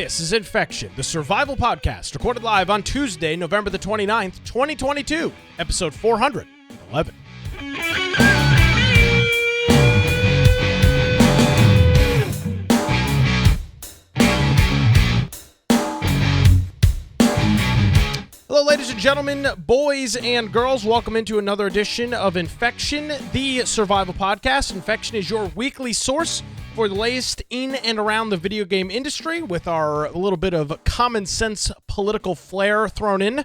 This is Infection, the survival podcast, recorded live on Tuesday, November the 29th, 2022, episode 411. Hello, ladies and gentlemen, boys and girls. Welcome into another edition of Infection, the survival podcast. Infection is your weekly source for the latest in and around the video game industry, with our little bit of common sense political flair thrown in.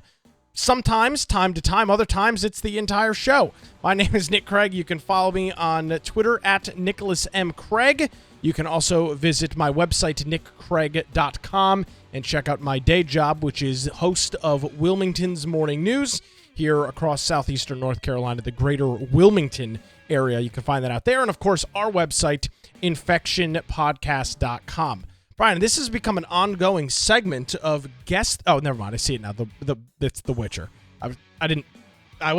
Sometimes, time to time, other times it's the entire show. My name is Nick Craig. You can follow me on Twitter at Nicholas M. Craig. You can also visit my website, nickcraig.com, and check out my day job, which is host of Wilmington's Morning News here across southeastern North Carolina, the greater Wilmington area. You can find that out there. And, of course, our website, infectionpodcast.com. Brian, this has become an ongoing segment of guest. Oh, never mind. I see it now. It's The Witcher. When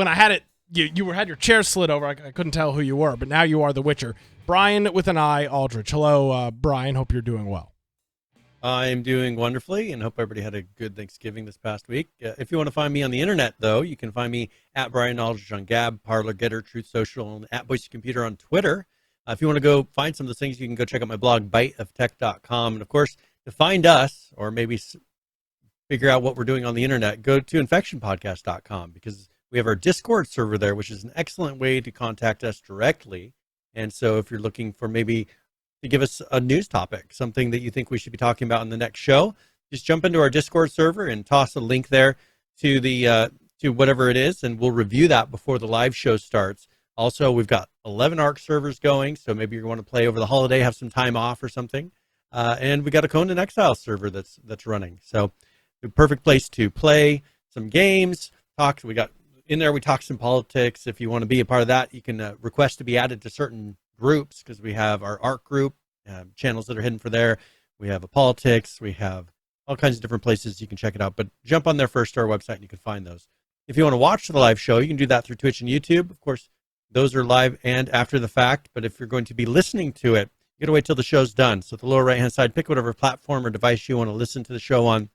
I had it, you had your chair slid over. I couldn't tell who you were, but now you are The Witcher. Brian with an I, Aldrich. Hello, Brian. Hope you're doing well. I'm doing wonderfully, and hope everybody had a good Thanksgiving this past week. If you want to find me on the internet, though, you can find me at Brian Aldrich on Gab, Parler, Getter, Truth Social, and at Boise Computer on Twitter. If you want to go find some of those things, you can go check out my blog, biteoftech.com. And, of course, to find us, or maybe figure out what we're doing on the internet, go to infectionpodcast.com, because we have our Discord server there, which is an excellent way to contact us directly. And so if you're looking for maybe to give us a news topic, something that you think we should be talking about in the next show, just jump into our Discord server and toss a link there to the to whatever it is, and we'll review that before the live show starts. Also, we've got 11 ARC servers going, so maybe you want to play over the holiday, have some time off or something. And we got a Conan Exile server that's running. So the perfect place to play some games, talk. We got in there, we talk some politics. If you want to be a part of that, you can request to be added to certain groups, because we have our ARC group, channels that are hidden for there. We have a politics. We have all kinds of different places you can check it out. But jump on there first to our website and you can find those. If you want to watch the live show, you can do that through Twitch and YouTube. Of course, those are live and after the fact. But if you're going to be listening to it, you got to wait till the show's done. So at the lower right-hand side, pick whatever platform or device you want to listen to the show on.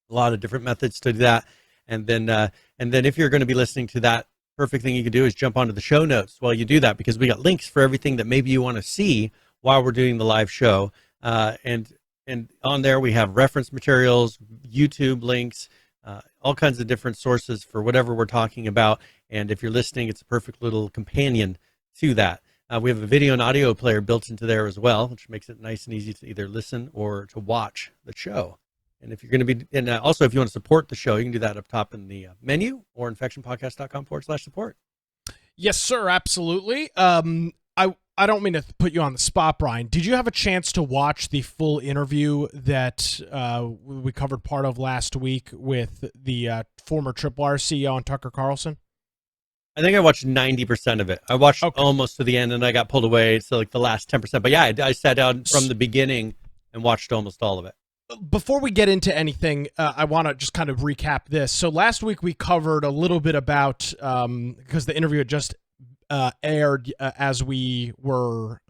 A lot of different methods to do that. And then if you're going to be listening to that, perfect thing you can do is jump onto the show notes while you do that, because we got links for everything that maybe you want to see while we're doing the live show. And on there we have reference materials, YouTube links, all kinds of different sources for whatever we're talking about. And if you're listening, it's a perfect little companion to that. We have a video and audio player built into there as well, which makes it nice and easy to either listen or to watch the show. And if you're going to be, and also if you want to support the show, you can do that up top in the menu or infectionpodcast.com/support. Yes, sir. Absolutely. I don't mean to put you on the spot, Brian. Did you have a chance to watch the full interview that we covered part of last week with the former Tripwire CEO and Tucker Carlson? I think I watched 90% of it. I watched almost to the end, and I got pulled away. So like the last 10%. But yeah, I sat down from the beginning and watched almost all of it. Before we get into anything, I want to just kind of recap this. So last week we covered a little bit about, because the interview had just aired as we were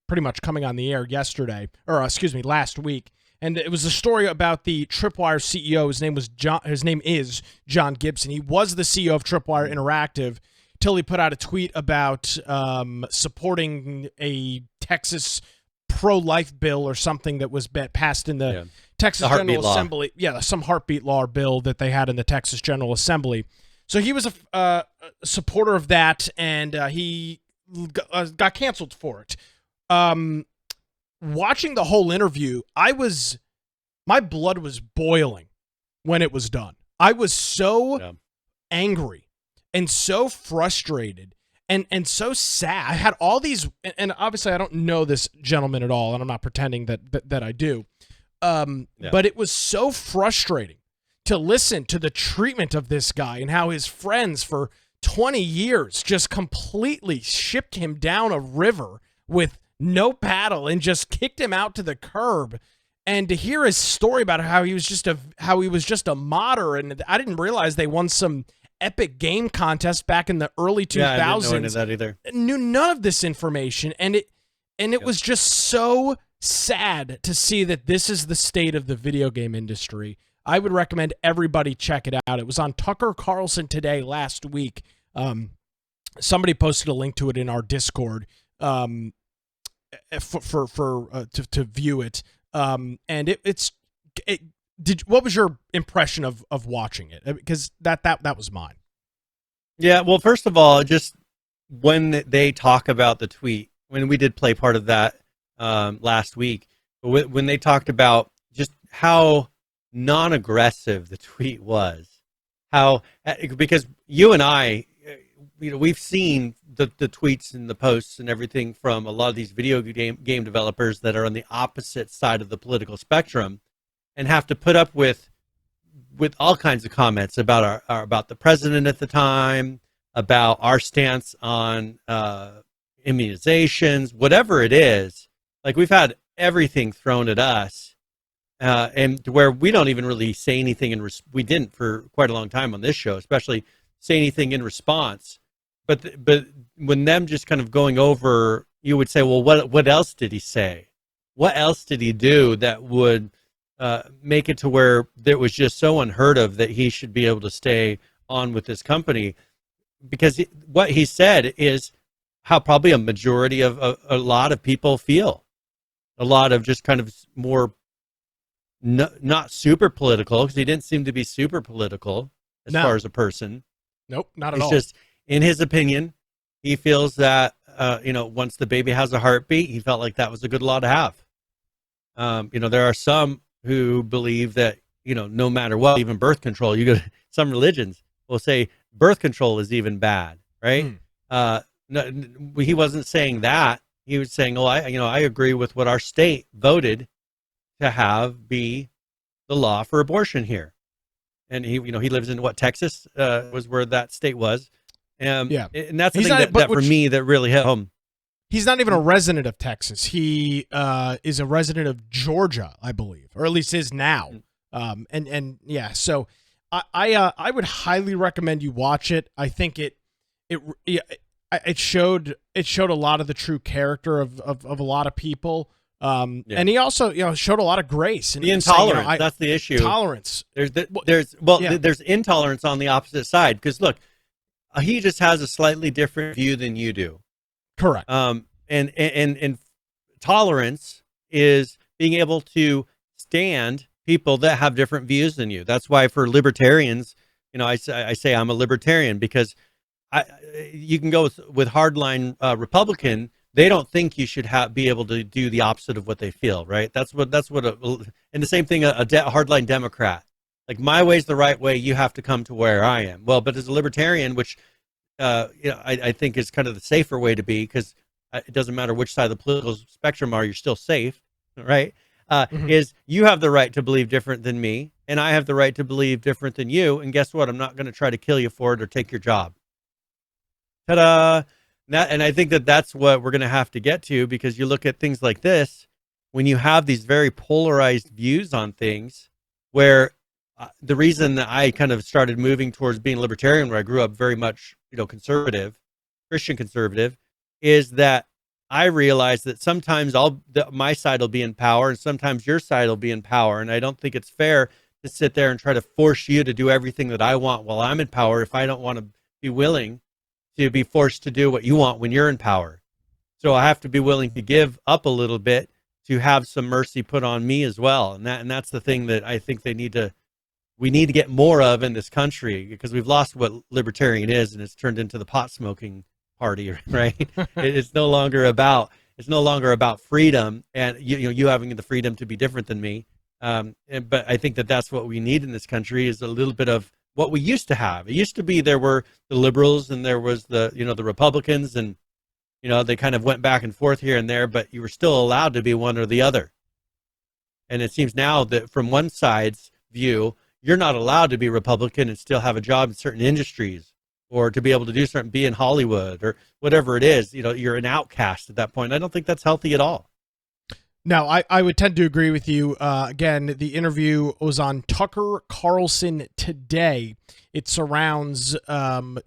pretty much coming on the air last week. And it was a story about the Tripwire CEO. His name is John Gibson. He was the CEO of Tripwire Interactive till he put out a tweet about supporting a Texas pro-life bill or something that was passed in the Texas General Assembly. Yeah, some heartbeat law bill that they had in the Texas General Assembly. So he was a supporter of that, and he got canceled for it. Watching the whole interview, my blood was boiling when it was done. I was so angry and so frustrated and so sad. I had all these, and obviously I don't know this gentleman at all, and I'm not pretending that I do. But it was so frustrating to listen to the treatment of this guy and how his friends for 20 years just completely shipped him down a river with no paddle and just kicked him out to the curb. And to hear his story about how he was just a modder, and I didn't realize they won some epic game contest back in the early 2000s. Yeah, I didn't know any of that either. Knew none of this information, and it was just so sad to see that this is the state of the video game industry. I would recommend everybody check it out. It was on Tucker Carlson Today last week. Somebody posted a link to it in our Discord to view it. And what was your impression of watching it? Because that was mine. Yeah, well, first of all, just when they talk about the tweet, when we did play part of that last week, when they talked about just how non-aggressive the tweet was, because you and I, we've seen the tweets and the posts and everything from a lot of these video game developers that are on the opposite side of the political spectrum, and have to put up with all kinds of comments about about the president at the time, about our stance on immunizations, whatever it is. Like, we've had everything thrown at us, and to where we don't even really say anything we didn't for quite a long time on this show, especially say anything in response. But when them just kind of going over, you would say, well, what else did he say? What else did he do that would make it to where it was just so unheard of that he should be able to stay on with this company? Because what he said is how probably a majority of a lot of people feel. A lot of just kind of more not super political, because he didn't seem to be super political as far as a person. Nope, not at all. It's just, in his opinion, he feels that once the baby has a heartbeat, he felt like that was a good law to have. There are some who believe that, no matter what, even birth control, you go to some religions will say birth control is even bad, right? No, he wasn't saying that. He was saying, I agree with what our state voted to have be the law for abortion here. And he lives in Texas was where that state was. And that's the thing that for me that really hit home. He's not even a resident of Texas. He is a resident of Georgia, I believe, or at least is now. So I would highly recommend you watch it. I think it showed a lot of the true character of a lot of people. And he also showed a lot of grace and the intolerance. Saying, that's the issue. Tolerance. There's intolerance on the opposite side, because look, he just has a slightly different view than you do. Correct. And tolerance is being able to stand people that have different views than you. That's why for libertarians, I say I'm a libertarian, because you can go with hardline Republican. They don't think you should be able to do the opposite of what they feel, right? And the same thing, a hardline Democrat. Like, my way's the right way, you have to come to where I am. Well, but as a libertarian, which I think is kind of the safer way to be, because it doesn't matter which side of the political spectrum you're still safe, right? Is you have the right to believe different than me, and I have the right to believe different than you, and guess what? I'm not going to try to kill you for it or take your job. Ta-da! And I think that's what we're going to have to get to, because you look at things like this, when you have these very polarized views on things, where the reason that I kind of started moving towards being libertarian, where I grew up very much, conservative, Christian conservative, is that I realized that sometimes my side will be in power and sometimes your side will be in power. And I don't think it's fair to sit there and try to force you to do everything that I want while I'm in power, if I don't want to be willing to be forced to do what you want when you're in power. So I have to be willing to give up a little bit to have some mercy put on me as well. And that's the thing that I think we need to get more of in this country, because we've lost what libertarian is, and it's turned into the pot smoking party, right? It's no longer about freedom and you having the freedom to be different than me. But I think that's what we need in this country, is a little bit of what we used to have. It used to be there were the liberals and there was the Republicans, and they kind of went back and forth here and there, but you were still allowed to be one or the other. And it seems now that from one side's view, you're not allowed to be Republican and still have a job in certain industries, or to be able to do something, be in Hollywood or whatever it is. You're an outcast at that point. I don't think that's healthy at all. No, I would tend to agree with you. Again, the interview was on Tucker Carlson Today. It surrounds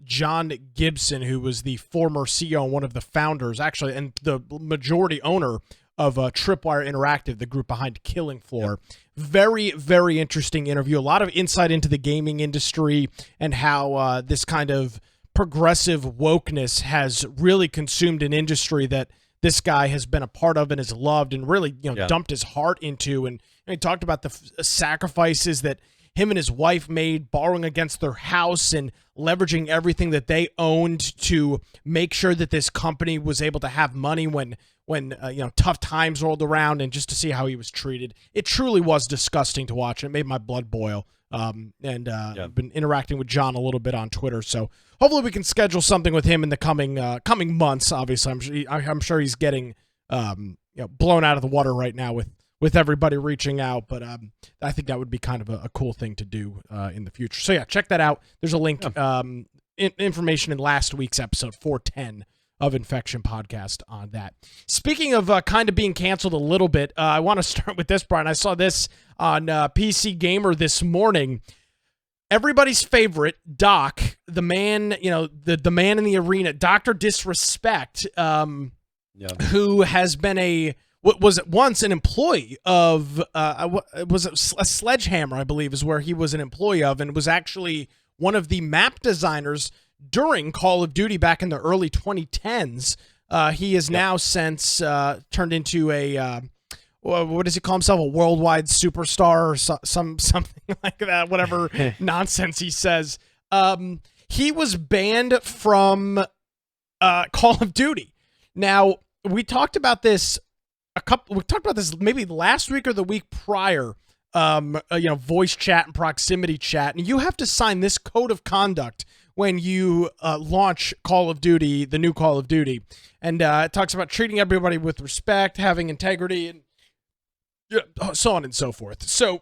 John Gibson, who was the former CEO and one of the founders, actually, and the majority owner of Tripwire Interactive, the group behind Killing Floor. Yep. Very, very interesting interview. A lot of insight into the gaming industry and how this kind of progressive wokeness has really consumed an industry that this guy has been a part of and has loved and really, dumped his heart into. And he talked about the sacrifices that him and his wife made, borrowing against their house and leveraging everything that they owned to make sure that this company was able to have money when tough times rolled around, and just to see how he was treated. It truly was disgusting to watch. It made my blood boil. I've been interacting with John a little bit on Twitter, so hopefully we can schedule something with him in the coming months. Obviously, I'm sure he's getting blown out of the water right now with everybody reaching out, but I think that would be kind of a cool thing to do in the future. So yeah, check that out. There's a link, information in last week's episode 410 of Infection Podcast on that. Speaking of kind of being canceled a little bit, I want to start with this, Brian. I saw this on PC Gamer this morning. Everybody's favorite, Doc, the man, the man in the arena, Dr. Disrespect, who has been was once an employee of, was a Sledgehammer, I believe, is where he was an employee of, and was actually one of the map designers during Call of Duty back in the early 2010s. He is now since turned into a, what does he call himself? A worldwide superstar or something like that, whatever nonsense he says. He was banned from Call of Duty. Now, we talked about this maybe last week or the week prior, voice chat and proximity chat, and you have to sign this code of conduct when you launch Call of Duty, the new Call of Duty. And it talks about treating everybody with respect, having integrity, and so on and so forth. So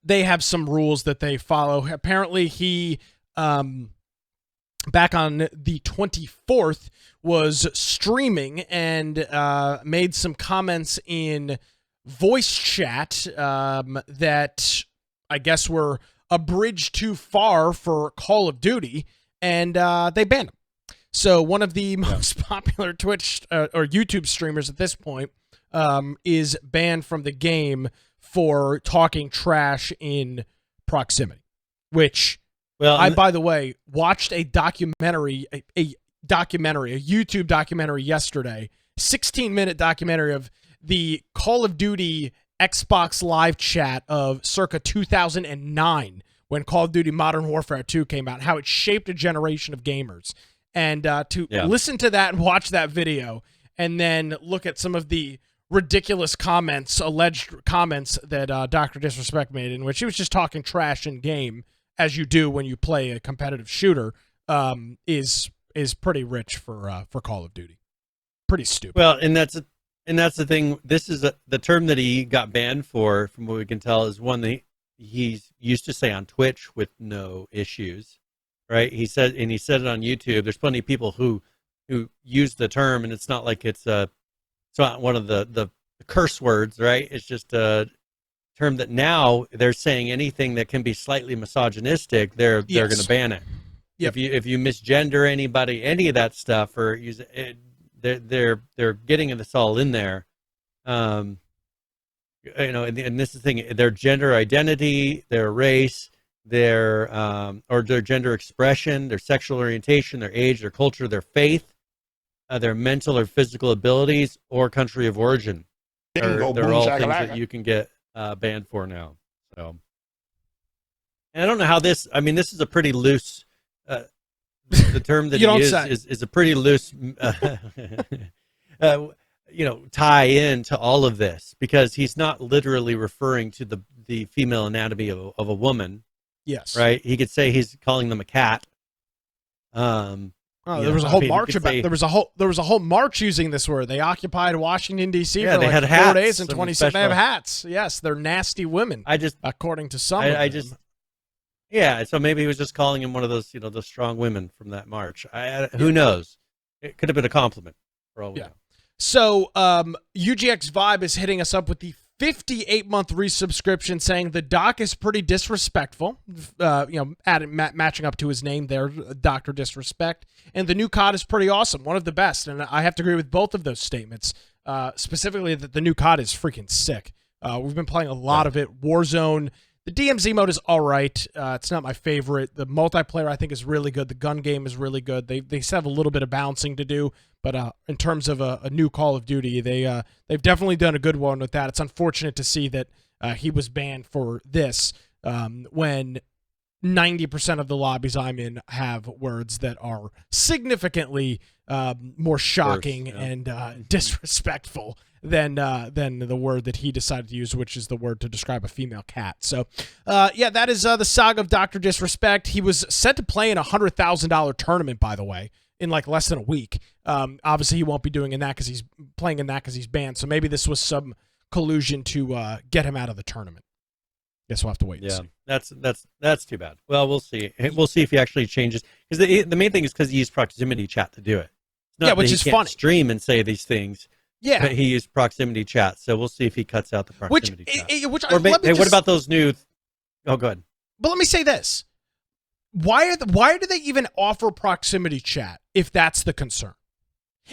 they have some rules that they follow. Apparently he, back on the 24th, was streaming and made some comments in voice chat that I guess were a bridge too far for Call of Duty, and they banned him. So one of the most popular Twitch or YouTube streamers at this point is banned from the game for talking trash in proximity, which I, by the way, watched a documentary, a YouTube documentary yesterday, 16-minute documentary of the Call of Duty Xbox Live chat of circa 2009 when Call of Duty Modern Warfare 2 came out, how it shaped a generation of gamers. And to listen to that and watch that video and then look at some of the ridiculous alleged comments that Dr. Disrespect made, in which he was just talking trash in game, as you do when you play a competitive shooter, is pretty rich for Call of Duty. Pretty stupid. Well, and that's the thing. This is the term that he got banned for, from what we can tell, is one that he's used to say on Twitch with no issues, right? He said it on YouTube. There's plenty of people who use the term, and it's not like it's not one of the curse words, right? It's just a term that now they're saying anything that can be slightly misogynistic, they're going to ban it. Yep. If you misgender anybody, any of that stuff, or use it, they're getting this all in there. And this is the thing: their gender identity, their race, their gender expression, their sexual orientation, their age, their culture, their faith, their mental or physical abilities, or country of origin. They're all things that you can get banned for now. So, and I don't know how this. I mean, this is a pretty loose. The term that he is a pretty loose, tie in to all of this, because he's not literally referring to the female anatomy of a woman. Yes. Right. He could say he's calling them a cat. There was a whole march there was a whole march using this word. They occupied Washington D.C. for like 4 days and 26. They have hats. Yes, they're nasty women. According to some. Yeah, so maybe he was just calling him one of those, those strong women from that march. Who knows? It could have been a compliment for all we know. So, UGX Vibe is hitting us up with the 58-month resubscription, saying the doc is pretty disrespectful. Matching up to his name there, Dr. Disrespect, and the new COD is pretty awesome, one of the best. And I have to agree with both of those statements. specifically that the new COD is freaking sick. We've been playing a lot of it. Warzone, the DMZ mode is all right. It's not my favorite. The multiplayer I think is really good. The gun game is really good. They still have a little bit of balancing to do, but in terms of a new Call of Duty, they've definitely done a good one with that. It's unfortunate to see that he was banned for this when 90% of the lobbies I'm in have words that are significantly more shocking and disrespectful than the word that he decided to use, which is the word to describe a female cat. So, that is the saga of Dr. Disrespect. He was set to play in a $100,000 tournament, by the way, in like less than a week. Obviously, he won't be doing in that because he's playing in that because he's banned. So maybe this was some collusion to get him out of the tournament. Guess we'll have to wait and see. That's too bad. Well, we'll see. We'll see if he actually changes. Because the main thing is because he used proximity chat to do it. It's not which that is he can't funny. Stream and say these things. Yeah, but he used proximity chat. So we'll see if he cuts out the proximity chat. What about those new? Oh, go ahead. But let me say this: why do they even offer proximity chat if that's the concern?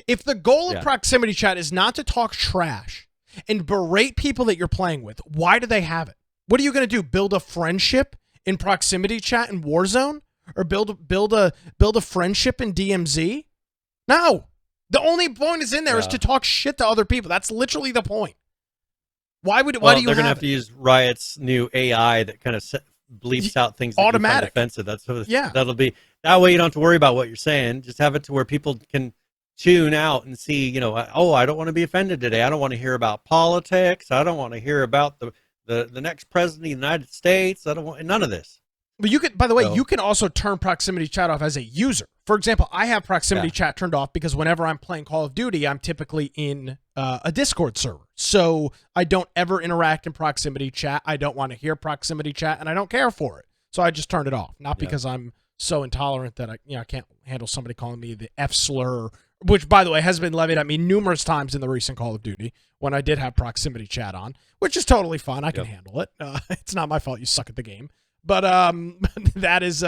If the goal of proximity chat is not to talk trash and berate people that you're playing with, why do they have it? What are you going to do? Build a friendship in proximity chat in Warzone, or build a friendship in DMZ? No, the only point is in there is to talk shit to other people. That's literally the point. Why do you? They're going to have to use Riot's new AI that kind of bleeps out things that automatic. You find offensive. That'll be that way. You don't have to worry about what you're saying. Just have it to where people can tune out and see. I don't want to be offended today. I don't want to hear about politics. I don't want to hear about the next president of the United States. I don't want none of this. But you can, by the way, you can also turn proximity chat off as a user. For example, I have proximity chat turned off because whenever I'm playing Call of Duty, I'm typically in a Discord server. So I don't ever interact in proximity chat. I don't want to hear proximity chat, and I don't care for it. So I just turned it off. Not because I'm so intolerant that I can't handle somebody calling me the F slur, which, by the way, has been levied at me numerous times in the recent Call of Duty when I did have proximity chat on, which is totally fine. I can handle it. It's not my fault you suck at the game. But that's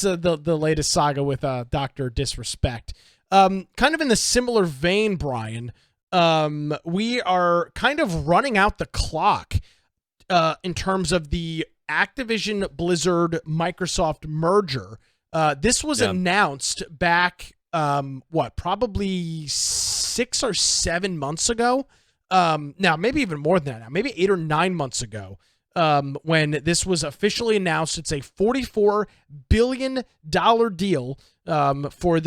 the latest saga with Dr. Disrespect. Kind of in the similar vein, Brian, we are kind of running out the clock in terms of the Activision Blizzard Microsoft merger. This was announced back probably 6 or 7 months ago. Now maybe even more than that now, maybe 8 or 9 months ago, when this was officially announced. It's a $44 billion deal for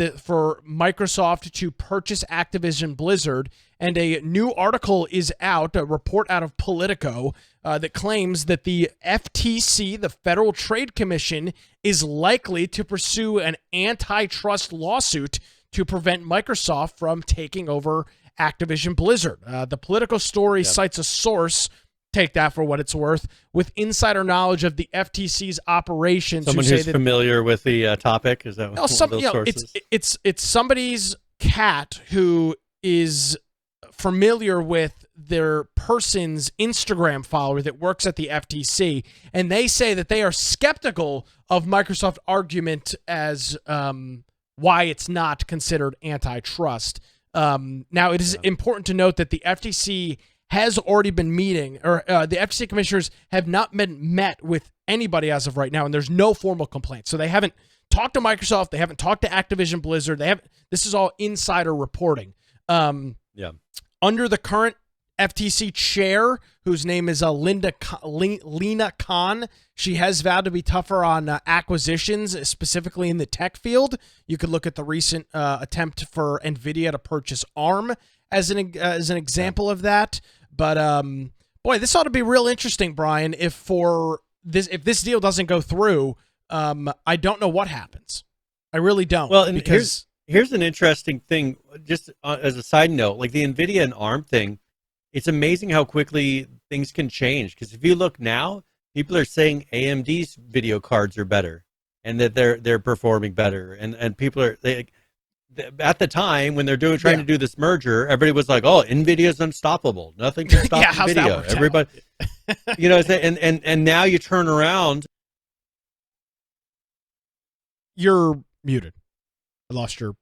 Microsoft to purchase Activision Blizzard, and a new article is out, a report out of Politico, that claims that the FTC, the Federal Trade Commission, is likely to pursue an antitrust lawsuit to prevent Microsoft from taking over Activision Blizzard. The Politico story cites a source, take that for what it's worth, with insider knowledge of the FTC's operations. Someone who's familiar with the topic? Is that one of those sources? It's somebody's cat who is familiar with their person's Instagram follower that works at the FTC, and they say that they are skeptical of Microsoft's argument as why it's not considered antitrust. Now, it is important to note that the FTC has already been meeting, or the FTC commissioners have not been met with anybody as of right now, and there's no formal complaint. So they haven't talked to Microsoft, they haven't talked to Activision Blizzard. This is all insider reporting. Under the current FTC chair, whose name is Lena Khan, she has vowed to be tougher on acquisitions, specifically in the tech field. You could look at the recent attempt for NVIDIA to purchase ARM as an example of that. But boy, this ought to be real interesting, Brian. If this deal doesn't go through, I don't know what happens. I really don't. Well, and here's an interesting thing, just as a side note, like the NVIDIA and ARM thing. It's amazing how quickly things can change. Because if you look now, people are saying AMD's video cards are better, and that they're performing better, and people are at the time when they're trying to do this merger, everybody was like, "Oh, NVIDIA's unstoppable. Nothing can stop NVIDIA." Everybody, and now you turn around. You're muted. I lost your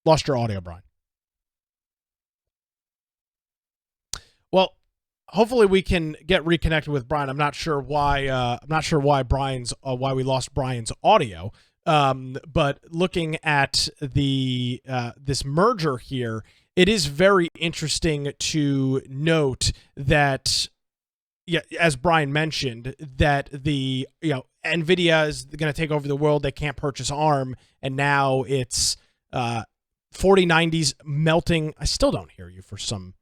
audio, Brian. hopefully we can get reconnected with Brian. I'm not sure why. Why we lost Brian's audio. But looking at the this merger here, it is very interesting to note that, yeah, as Brian mentioned, that the Nvidia is going to take over the world. They can't purchase ARM, and now it's 4090s melting. I still don't hear you for some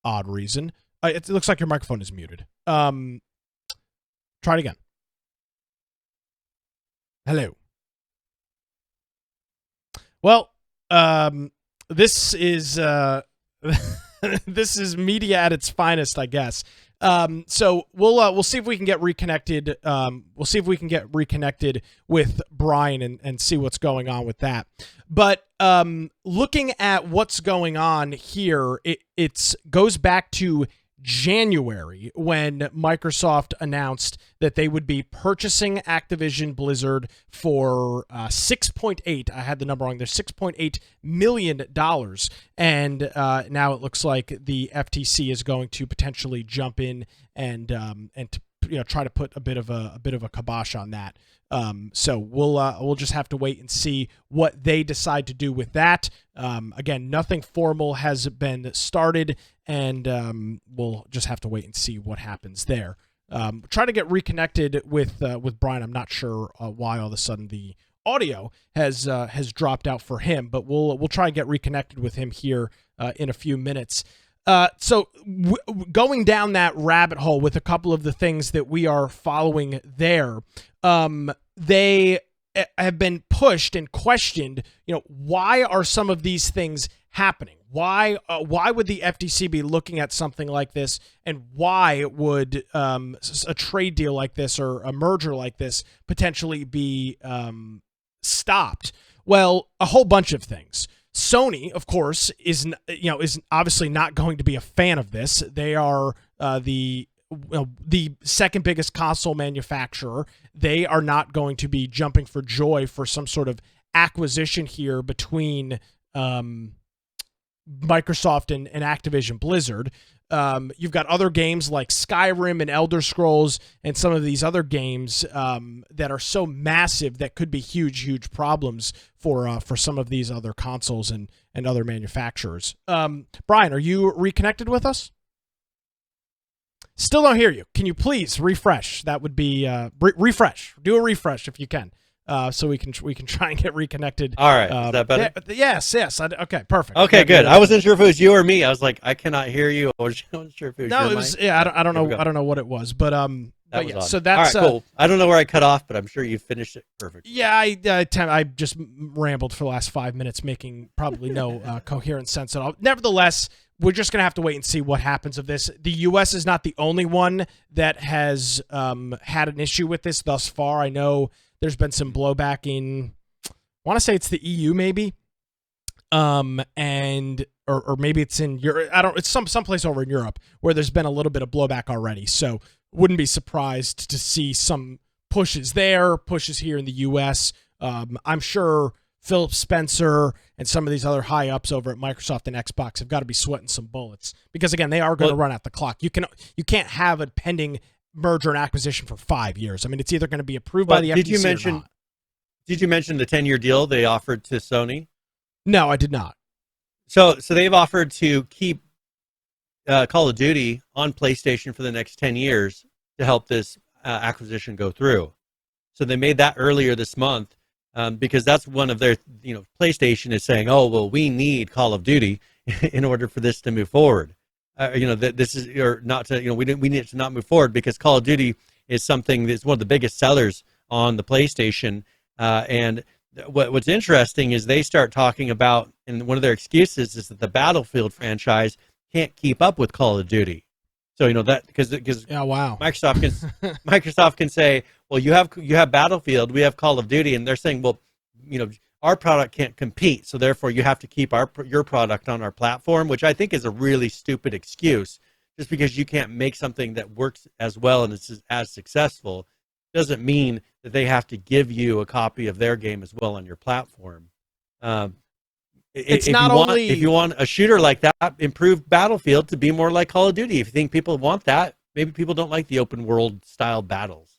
odd reason. It looks like your microphone is muted. Try it again. Hello. Well, this is this is media at its finest, I guess. So we'll see if we can get reconnected. We'll see if we can get reconnected with Brian and see what's going on with that. But looking at what's going on here, it goes back to January when Microsoft announced that they would be purchasing Activision Blizzard for 6.8. I had the number wrong there, $6.8 million. And now it looks like the FTC is going to potentially jump in and try to put a bit of a kibosh on that. So we'll just have to wait and see what they decide to do with that. Again, nothing formal has been started, and we'll just have to wait and see what happens there. Try to get reconnected with Brian. I'm not sure why all of a sudden the audio has dropped out for him, but we'll try and get reconnected with him here in a few minutes. So going down that rabbit hole with a couple of the things that we are following there, they have been pushed and questioned. Why are some of these things happening? Why would the FTC be looking at something like this, and why would a trade deal like this or a merger like this potentially be stopped? Well, a whole bunch of things. Sony, of course, is obviously not going to be a fan of this. They are the second biggest console manufacturer. They are not going to be jumping for joy for some sort of acquisition here between Microsoft and Activision Blizzard. You've got other games like Skyrim and Elder Scrolls and some of these other games that are so massive that could be huge problems for some of these other consoles and other manufacturers. Brian, are you reconnected with us? Still don't hear you. Can you please refresh? That would be refresh. Do a refresh if you can, so we can try and get reconnected. All right, is that better? Yes. Okay, perfect. Okay, good. I wasn't sure if it was you or me. I was like, I cannot hear you. I wasn't sure if it was no, your it was. mic. Yeah, I don't know. I don't know what it was, but That was yeah. odd. So that's all right, cool. I don't know where I cut off, but I'm sure you finished it perfect. Yeah, I just rambled for the last 5 minutes, making probably no coherent sense at all. Nevertheless, we're just going to have to wait and see what happens of this. The U.S. is not the only one that has had an issue with this thus far. I know there's been some blowback in, I want to say it's the EU maybe, and or maybe it's in Europe. It's someplace over in Europe where there's been a little bit of blowback already. So wouldn't be surprised to see some pushes there, pushes here in the U.S. I'm sure Philip Spencer and some of these other high ups over at Microsoft and Xbox have got to be sweating some bullets because again, they are going to run out the clock. You can't have a pending merger and acquisition for 5 years. I mean, it's either going to be approved by the FTC or not. Did you mention the 10-year deal they offered to Sony? No, I did not. So they've offered to keep Call of Duty on PlayStation for the next 10 years to help this acquisition go through. So they made that earlier this month. Because that's one of their, PlayStation is saying, oh, well, we need Call of Duty in order for this to move forward. This is, or not to, we need it to not move forward because Call of Duty is something that's one of the biggest sellers on the PlayStation. And what's interesting is they start talking about, and one of their excuses is that the Battlefield franchise can't keep up with Call of Duty. So that because yeah, wow. Microsoft can say, well, you have Battlefield, we have Call of Duty, and they're saying, well, our product can't compete, so therefore you have to keep your product on our platform, which I think is a really stupid excuse. Just because you can't make something that works as well and is as successful doesn't mean that they have to give you a copy of their game as well on your platform. It's not only if you want a shooter like that, improve Battlefield to be more like Call of Duty. If you think people want that, maybe people don't like the open world style battles.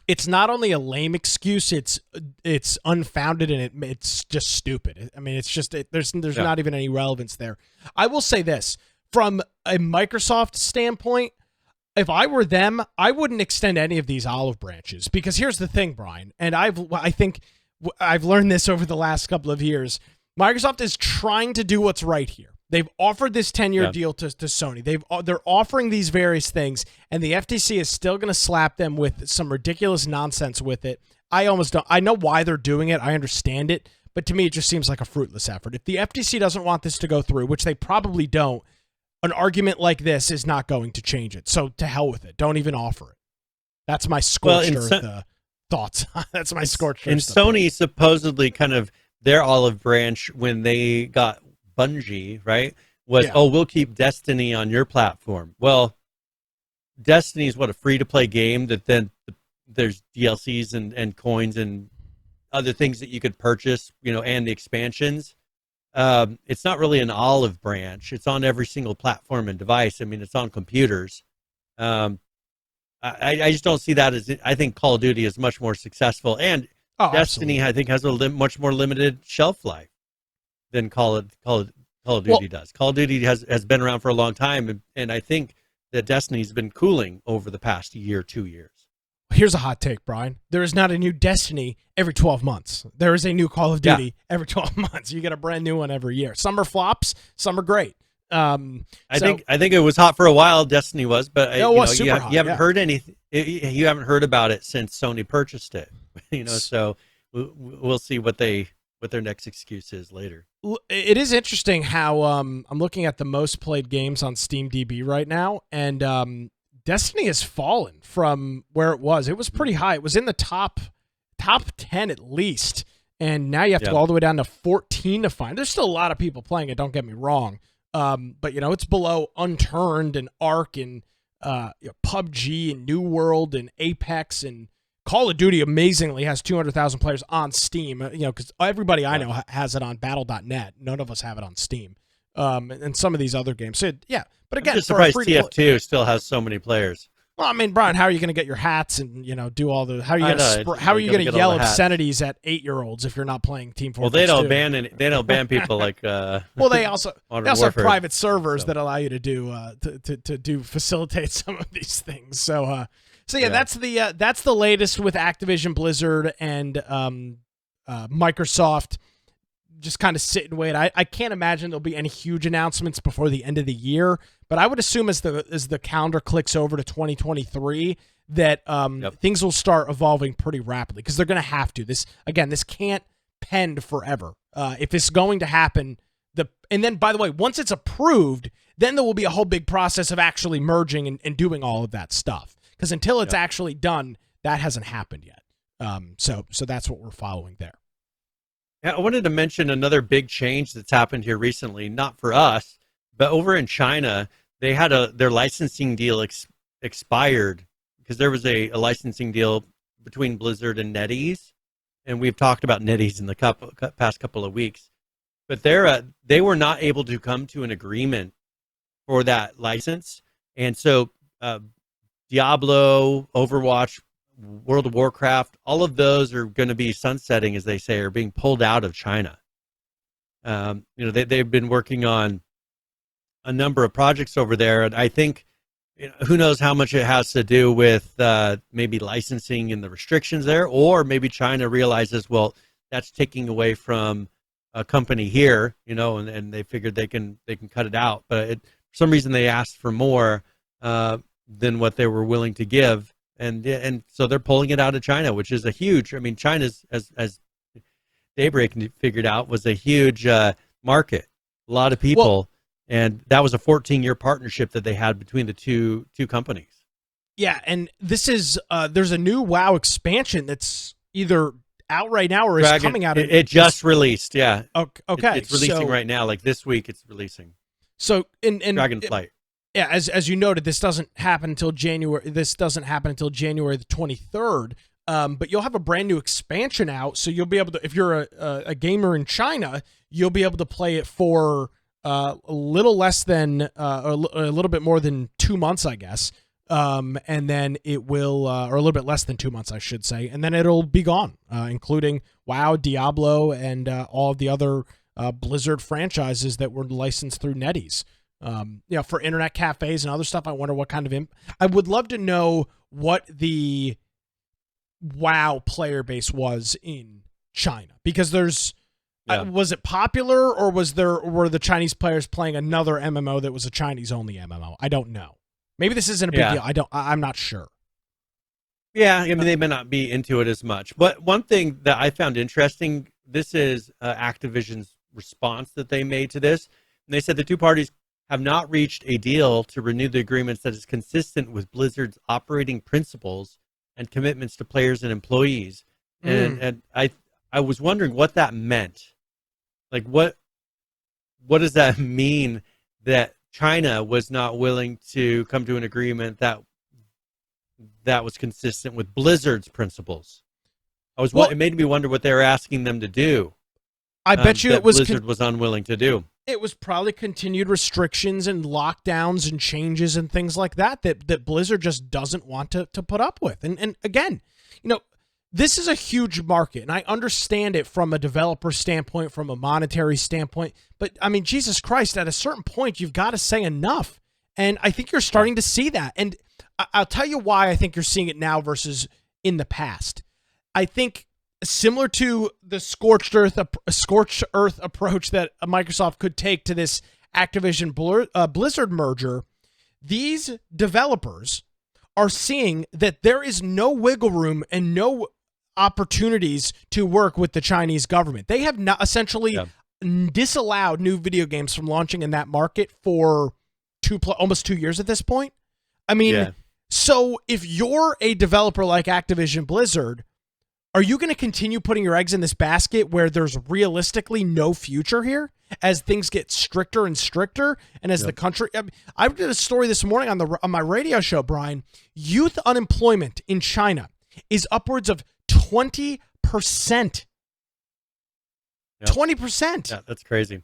It's not only a lame excuse, it's unfounded, and it's just stupid. I mean, it's just there's not even any relevance there. I will say this, from a Microsoft standpoint, if I were them, I wouldn't extend any of these olive branches, because here's the thing, Brian, and I think I've learned this over the last couple of years. Microsoft is trying to do what's right here. They've offered this 10-year deal to Sony. They're offering these various things, and the FTC is still going to slap them with some ridiculous nonsense with it. I know why they're doing it. I understand it, but to me, it just seems like a fruitless effort. If the FTC doesn't want this to go through, which they probably don't, an argument like this is not going to change it. So to hell with it. Don't even offer it. That's my scorched earth thoughts. That's my scorched earth. And Sony supposedly kind of their olive branch when they got Bungie, right, was, we'll keep Destiny on your platform. Well, Destiny is a free-to-play game that then there's DLCs and coins and other things that you could purchase, and the expansions. It's not really an olive branch. It's on every single platform and device. I mean, it's on computers. I just don't see that as, I think Call of Duty is much more successful, and Destiny, absolutely, I think, has a much more limited shelf life than Call of Duty does. Call of Duty has been around for a long time, and I think that Destiny's been cooling over the past year, 2 years. Here's a hot take, Brian. There is not a new Destiny every 12 months. There is a new Call of Duty every 12 months. You get a brand new one every year. Some are flops, some are great. I think it was hot for a while. Destiny was, but you haven't heard anything. You haven't heard about it since Sony purchased it. So we'll see what their next excuse is later. It is interesting how I'm looking at the most played games on SteamDB right now, and Destiny has fallen from where it was. It was pretty high. It was in the top 10 at least, and now you have to go all the way down to 14 to find. There's still a lot of people playing it, don't get me wrong, but it's below Unturned and Ark and PUBG and New World and Apex, and Call of Duty amazingly has 200,000 players on Steam, because everybody I know has it on Battle.net. None of us have it on Steam. And some of these other games. So, but again, I'm just surprised TF2 still has so many players. Well, I mean, Brian, how are you going to get your hats and do all the? How are you going to yell obscenities at 8-year-olds if you're not playing Team Fortress? Well, they don't ban people like. Well, they also have private servers that allow you to do facilitate some of these things. So that's the latest with Activision, Blizzard, and Microsoft. Just kind of sit and wait. I can't imagine there'll be any huge announcements before the end of the year, but I would assume as the calendar clicks over to 2023 that things will start evolving pretty rapidly, because they're going to have to. This can't pend forever. If it's going to happen, and then, by the way, once it's approved, then there will be a whole big process of actually merging and doing all of that stuff. Because until it's actually done, that hasn't happened yet. So that's what we're following there. Yeah, I wanted to mention another big change that's happened here recently, not for us, but over in China, they had their licensing deal expired, because there was a licensing deal between Blizzard and NetEase, and we've talked about NetEase in the past couple of weeks, but they were not able to come to an agreement for that license, and so Diablo, Overwatch, World of Warcraft, all of those are going to be sunsetting, as they say, or being pulled out of China. They've been working on a number of projects over there, and I think, who knows how much it has to do with maybe licensing and the restrictions there, or maybe China realizes, well, that's taking away from a company here, and they figured they can cut it out, but for some reason they asked for more than what they were willing to give. And so they're pulling it out of China, which is a huge. I mean, China's, as Daybreak figured out, was a huge market, a lot of people, and that was a 14-year partnership that they had between the two companies. Yeah, and this is there's a new WoW expansion that's either out right now or is coming out. It just released, yeah. Okay, it's releasing right now. Like this week, it's releasing. So in Dragonflight. Yeah, as you noted, this doesn't happen until January. This doesn't happen until January the 23rd. but you'll have a brand new expansion out, so you'll be able to, if you're a gamer in China, you'll be able to play it for a little less than a little bit more than 2 months, I guess. And then it will, or a little bit less than 2 months, I should say, and then it'll be gone, including WoW, Diablo, and all of the other Blizzard franchises that were licensed through NetEase. For internet cafes and other stuff, I wonder what kind of I would love to know what the WoW player base was in China, because there's was it popular, or were the Chinese players playing another MMO that was a Chinese only MMO? I don't know. Maybe this isn't a big deal. I'm not sure. Yeah, I mean, they may not be into it as much. But one thing that I found interesting, this is Activision's response that they made to this. And they said the two parties have not reached a deal to renew the agreements that is consistent with Blizzard's operating principles and commitments to players and employees. And I was wondering what that meant. Like, what does that mean that China was not willing to come to an agreement that was consistent with Blizzard's principles? It made me wonder what they were asking them to do. I bet you it was Blizzard was unwilling to do. It was probably continued restrictions and lockdowns and changes and things like that Blizzard just doesn't want to put up with. And again, this is a huge market, and I understand it from a developer standpoint, from a monetary standpoint. But, I mean, Jesus Christ, at a certain point, you've got to say enough. And I think you're starting to see that. And I'll tell you why I think you're seeing it now versus in the past. I think similar to the scorched earth approach that Microsoft could take to this Activision Blizzard merger, these developers are seeing that there is no wiggle room and no opportunities to work with the Chinese government. They have not essentially disallowed new video games from launching in that market for almost 2 years at this point. I mean, so if you're a developer like Activision Blizzard, are you going to continue putting your eggs in this basket where there's realistically no future here as things get stricter and stricter, and as the country? I did a story this morning on my radio show, Brian. Youth unemployment in China is upwards of 20%. 20%. Yeah, that's crazy.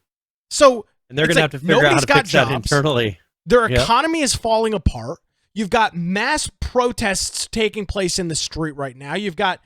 So, and they're going to have to figure out how to fix that internally. Their economy is falling apart. You've got mass protests taking place in the street right now. You've got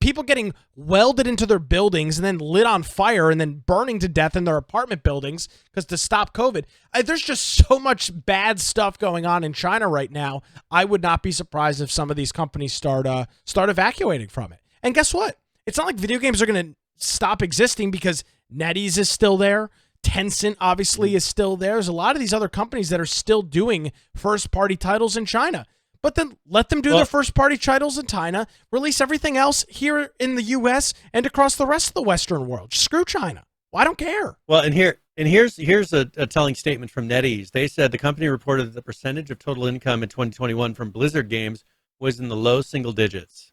people getting welded into their buildings and then lit on fire and then burning to death in their apartment buildings because to stop COVID. There's just so much bad stuff going on in China right now. I would not be surprised if some of these companies start evacuating from it. And guess what? It's not like video games are going to stop existing because NetEase is still there. Tencent obviously is still there. There's a lot of these other companies that are still doing first-party titles in China. But then let them do their first-party titles in China, release everything else here in the U.S. and across the rest of the Western world. Just screw China. Well, I don't care. Well, here's a telling statement from NetEase. They said the company reported that the percentage of total income in 2021 from Blizzard games was in the low single digits.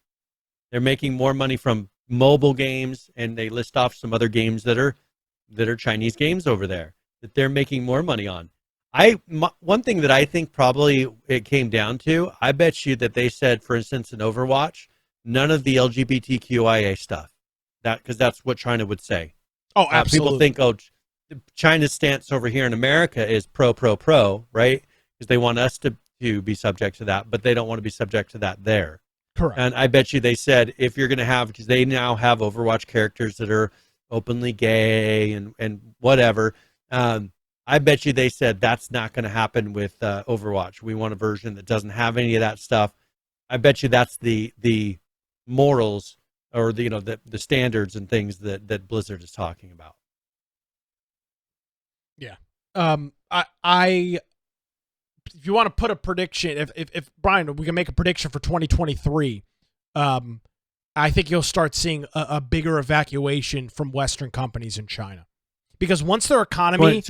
They're making more money from mobile games, and they list off some other games that are Chinese games over there that they're making more money on. One thing that I think probably it came down to, I bet you that they said, for instance, in Overwatch, none of the LGBTQIA stuff, because that's what China would say. Oh, absolutely. People think, China's stance over here in America is pro, right? Because they want us to be subject to that, but they don't want to be subject to that there. Correct. And I bet you they said, if you're going to have, because they now have Overwatch characters that are openly gay and whatever, I bet you they said that's not going to happen with Overwatch. We want a version that doesn't have any of that stuff. I bet you that's the morals or the standards and things that Blizzard is talking about. Yeah. I if you want to put a prediction, if Brian, we can make a prediction for 2023, I think you'll start seeing a bigger evacuation from Western companies in China, because once their economy,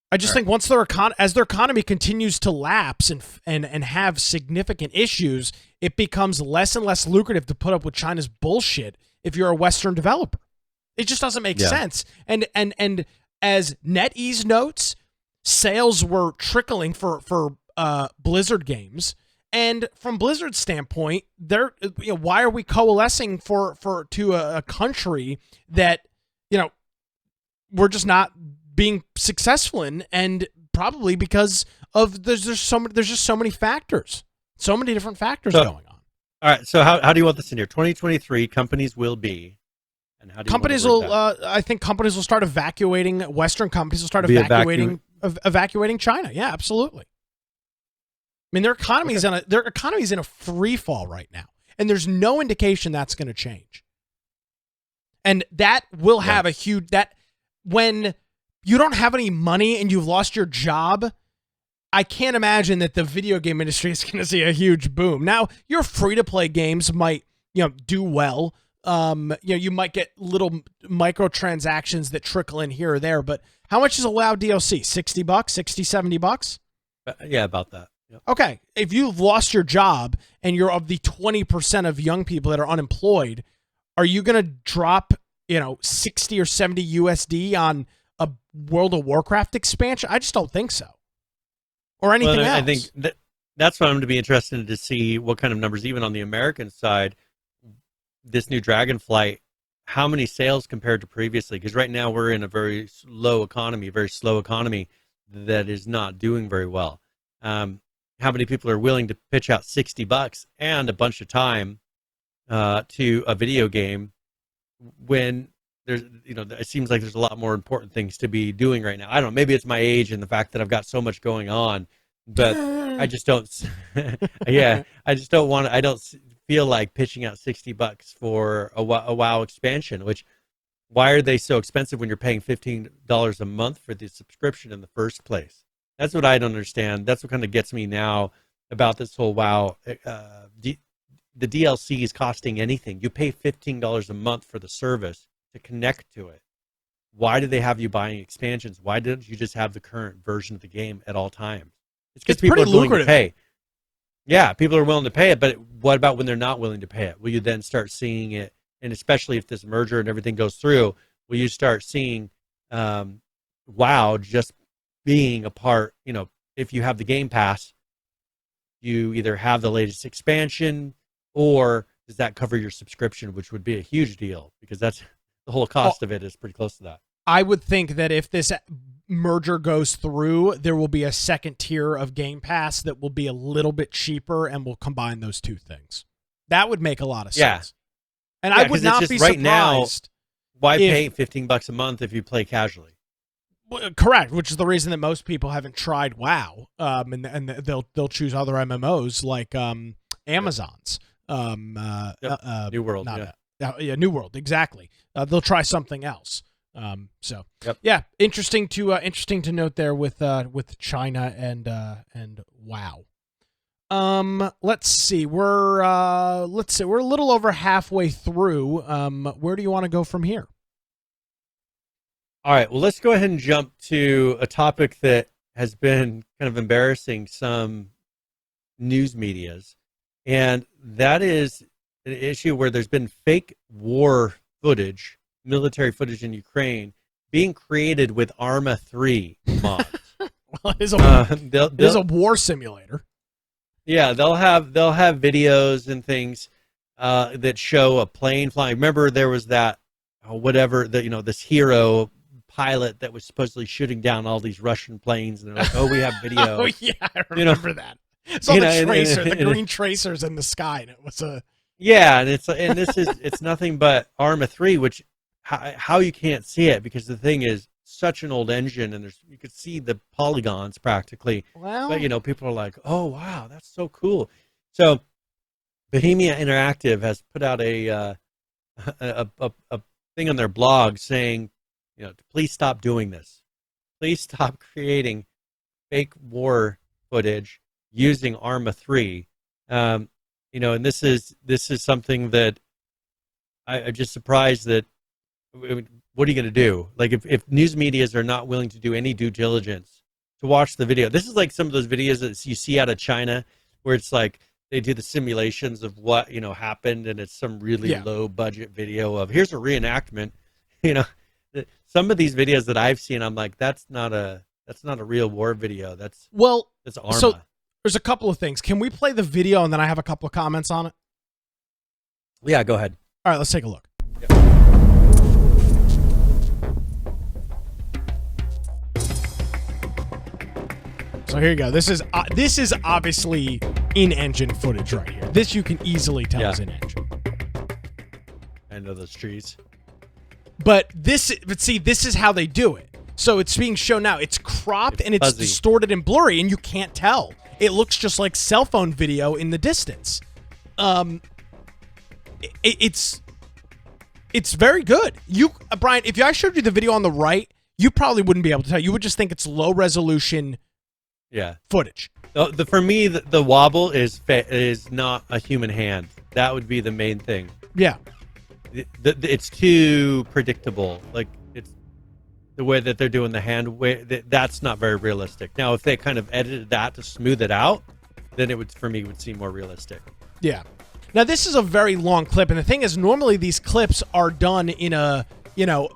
I just think once as their economy continues to lapse and have significant issues, it becomes less and less lucrative to put up with China's bullshit if you're a Western developer. It just doesn't make sense. And as NetEase notes, sales were trickling for Blizzard games, And from Blizzard's standpoint, they're, why are we coalescing to a country that, we're just not being successful in, and probably because of there's just so many factors, so many different factors going on. All right, so how do you want this in here? 2023, companies will be, and how do you companies want will? I think companies will start evacuating. Western companies will start evacuating China. Yeah, absolutely. I mean, their economy's in a free fall right now, and there's no indication that's going to change. And that will have a huge when you don't have any money and you've lost your job. I can't imagine that the video game industry is going to see a huge boom. Now, your free-to-play games might, do well. You might get little microtransactions that trickle in here or there, but how much is a WoW DLC? $60, $60, $70? Yeah, about that. Yep. Okay, if you've lost your job and you're of the 20% of young people that are unemployed, are you going to drop, 60 or 70 USD on a World of Warcraft expansion? I just don't think so. Or anything else. I think that's what I'm going to be interested in to see what kind of numbers, even on the American side, this new Dragonflight, how many sales compared to previously? Because right now we're in a very slow economy that is not doing very well. How many people are willing to pitch out $60 and a bunch of time to a video game when there's, it seems like there's a lot more important things to be doing right now. I don't know, maybe it's my age and the fact that I've got so much going on, but I just don't, I don't feel like pitching out $60 for a WoW expansion, why are they so expensive when you're paying $15 a month for the subscription in the first place? That's what I don't understand. That's what kind of gets me now about this whole WoW. The DLC is costing anything. You pay $15 a month for the service to connect to it. Why do they have you buying expansions? Why didn't you just have the current version of the game at all times? It's because people are willing to pay. Yeah, people are willing to pay it, but what about when they're not willing to pay it? Will you then start seeing it, and especially if this merger and everything goes through, will you start seeing WoW just being a part, if you have the Game Pass, you either have the latest expansion, or does that cover your subscription, which would be a huge deal, because that's the whole cost of it is pretty close to that. I would think that if this merger goes through, there will be a second tier of Game Pass that will be a little bit cheaper and will combine those two things. That would make a lot of sense. And I would not be surprised. Right now, why pay $15 a month if you play casually? Correct, which is the reason that most people haven't tried WoW, and they'll choose other MMOs like Amazon's New World, New World, exactly. They'll try something else. Interesting to note there with China and WoW. Let's see, we're a little over halfway through. Where do you want to go from here? All right, well, let's go ahead and jump to a topic that has been kind of embarrassing some news medias, and that is an issue where there's been fake war footage, military footage in Ukraine, being created with Arma 3 mods. Well, it is a war simulator. Yeah, they'll have videos and things that show a plane flying. Remember, there was that this hero pilot that was supposedly shooting down all these Russian planes, and they're like, "Oh, we have video." Oh yeah, I remember that. It's all the green tracers in the sky, and it was a it's nothing but Arma 3, which how you can't see it, because the thing is such an old engine, and you could see the polygons practically. Well, but people are like, "Oh wow, that's so cool." So Bohemia Interactive has put out a thing on their blog saying, please stop doing this. Please stop creating fake war footage using Arma 3. And this is something that I'm just surprised that. What are you going to do? Like, if news medias are not willing to do any due diligence to watch the video, this is like some of those videos that you see out of China, where it's like they do the simulations of what happened, and it's some really low budget video of here's a reenactment. Some of these videos that I've seen, I'm like, that's not a real war video. That's Arma. There's a couple of things. Can we play the video and then I have a couple of comments on it? Yeah, go ahead. All right, let's take a look. Yep. So here you go. This is obviously in-engine footage right here. This you can easily tell is in-engine. I know those trees. But see, this is how they do it. So it's being shown now. It's cropped and it's distorted and blurry, and you can't tell. It looks just like cell phone video in the distance. It's very good. Brian, if I showed you the video on the right, you probably wouldn't be able to tell. You would just think it's low resolution footage. For me, the wobble is not a human hand. That would be the main thing. Yeah. It's too predictable. Like, it's the way that they're doing the hand way. That's not very realistic. Now, if they kind of edited that to smooth it out, then it would, for me, would seem more realistic. Yeah. Now, this is a very long clip, and the thing is, normally these clips are done in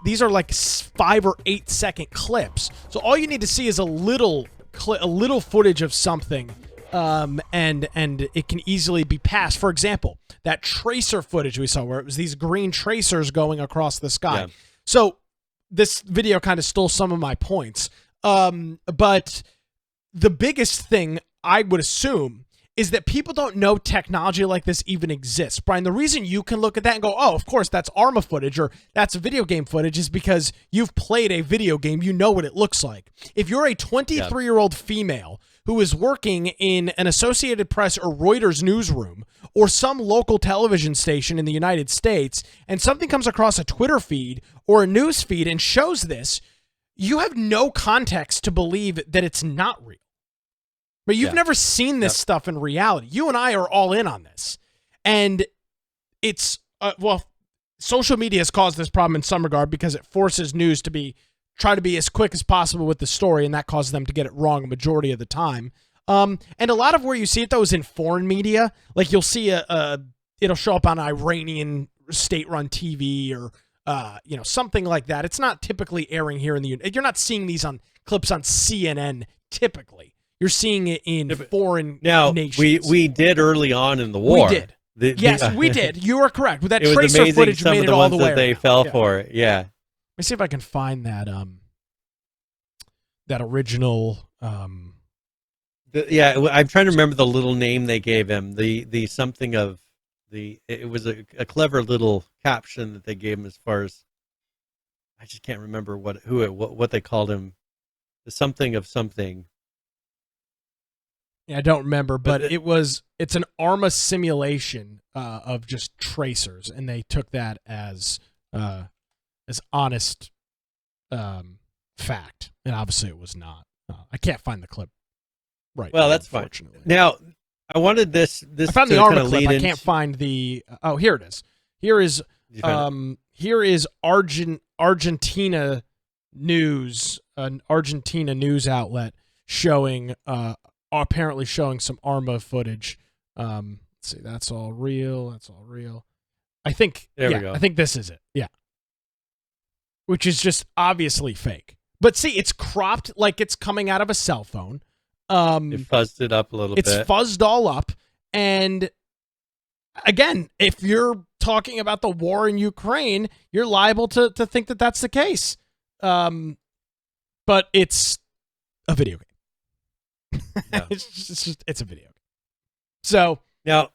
these are like 5 or 8 second clips. So all you need to see is a little footage of something, and it can easily be passed. For example, that tracer footage we saw where it was these green tracers going across the sky. Yeah. So this video kind of stole some of my points. But the biggest thing I would assume is that people don't know technology like this even exists. Brian, the reason you can look at that and go, oh, of course, that's ARMA footage or that's video game footage is because you've played a video game. You know what it looks like. If you're a 23-year-old female who is working in an Associated Press or Reuters newsroom or some local television station in the United States, and something comes across a Twitter feed or a news feed and shows this, you have no context to believe that it's not real. But you've never seen this stuff in reality. You and I are all in on this. And it's, social media has caused this problem in some regard because it forces news to try to be as quick as possible with the story, and that causes them to get it wrong a majority of the time. And a lot of where you see it, though, is in foreign media. Like, you'll see it'll show up on Iranian state-run TV or, something like that. It's not typically airing here in you're not seeing these on clips on CNN typically. You're seeing it in foreign nations. We did early on in the war. We did. Yes, we did. You are correct. With that tracer footage made it all the way that they fell for. Yeah. Let me see if I can find that that original. I'm trying to remember the little name they gave him. The something of the. It was a clever little caption that they gave him as far as. I just can't remember what they called him. The something of something. I don't remember, but it's an ARMA simulation of just tracers, and they took that as honest fact, and obviously it was not. I can't find the clip right. Well, that's fine. Now, I wanted this. I found the ARMA clip. I can't find the. Oh, here it is. Here is Argentina news, an Argentina news outlet showing. Apparently showing some ARMA footage. Let's see, that's all real. I think we go. I think this is it. Yeah. Which is just obviously fake. But see, it's cropped like it's coming out of a cell phone. It fuzzed it up a little bit. It's fuzzed all up. And again, if you're talking about the war in Ukraine, you're liable to think that that's the case. But it's a video game. Yeah. it's a video game. So now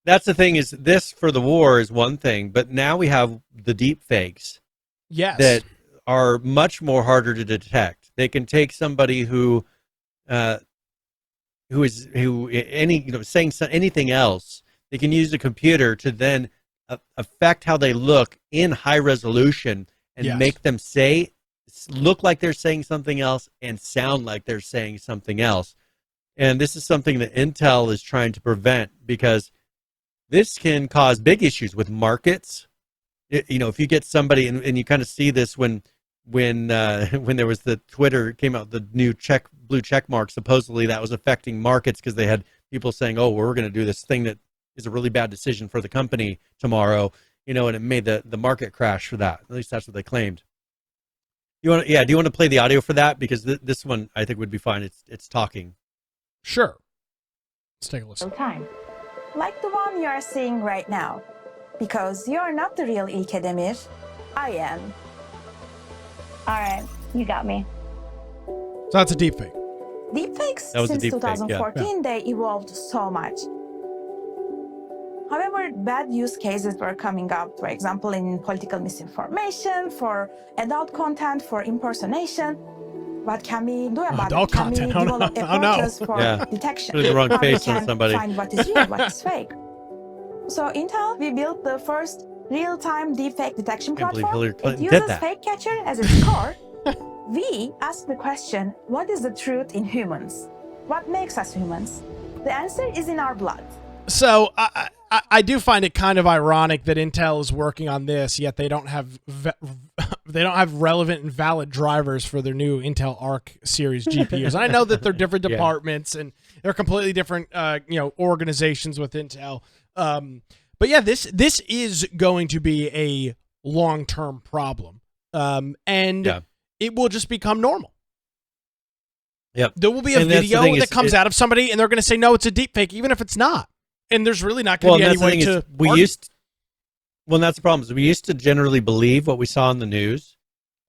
that's the thing is this for the war is one thing, but now we have the deep fakes that are much more harder to detect. They can take somebody who saying anything else. They can use the computer to then affect how they look in high resolution and make them look like they're saying something else and sound like they're saying something else. And this is something that Intel is trying to prevent because this can cause big issues with markets. If you get somebody, and you kind of see this when there was the Twitter came out, the new blue check mark, supposedly that was affecting markets because they had people saying, oh, we're going to do this thing that is a really bad decision for the company tomorrow, and it made the market crash for that. At least that's what they claimed. Do you want to play the audio for that? Because this one I think would be fine. It's talking. Sure. Let's take a listen. Time. Like the one you are seeing right now. Because you're not the real İlke Demir. I am. All right, you got me. So that's a deepfake. Deepfakes, That was a since deepfake, 2014, they evolved so much. However, bad use cases were coming up, for example, in political misinformation, for adult content, for impersonation. What can we do about Adult it? Can content. we Oh, no. develop Oh, no. approaches for Yeah. detection? Putting the wrong How we face on can somebody. find what is real, what is fake? So Intel, we built the first real-time deepfake detection Can't believe platform. Hillary It Clinton did uses that. FakeCatcher as its core. We ask the question, what is the truth in humans? What makes us humans? The answer is in our blood. So I do find it kind of ironic that Intel is working on this, yet they don't have relevant and valid drivers for their new Intel Arc series GPUs. And I know that they're different Yeah. departments and they're completely different, organizations with Intel. But yeah, this is going to be a long-term problem, and it will just become normal. Yep. There will be a And that's the video thing that is, comes out of somebody, and they're going to say, no, it's a deepfake, even if it's not. And there's really not going to be any way to. Well, that's the problem. Is we used to generally believe what we saw in the news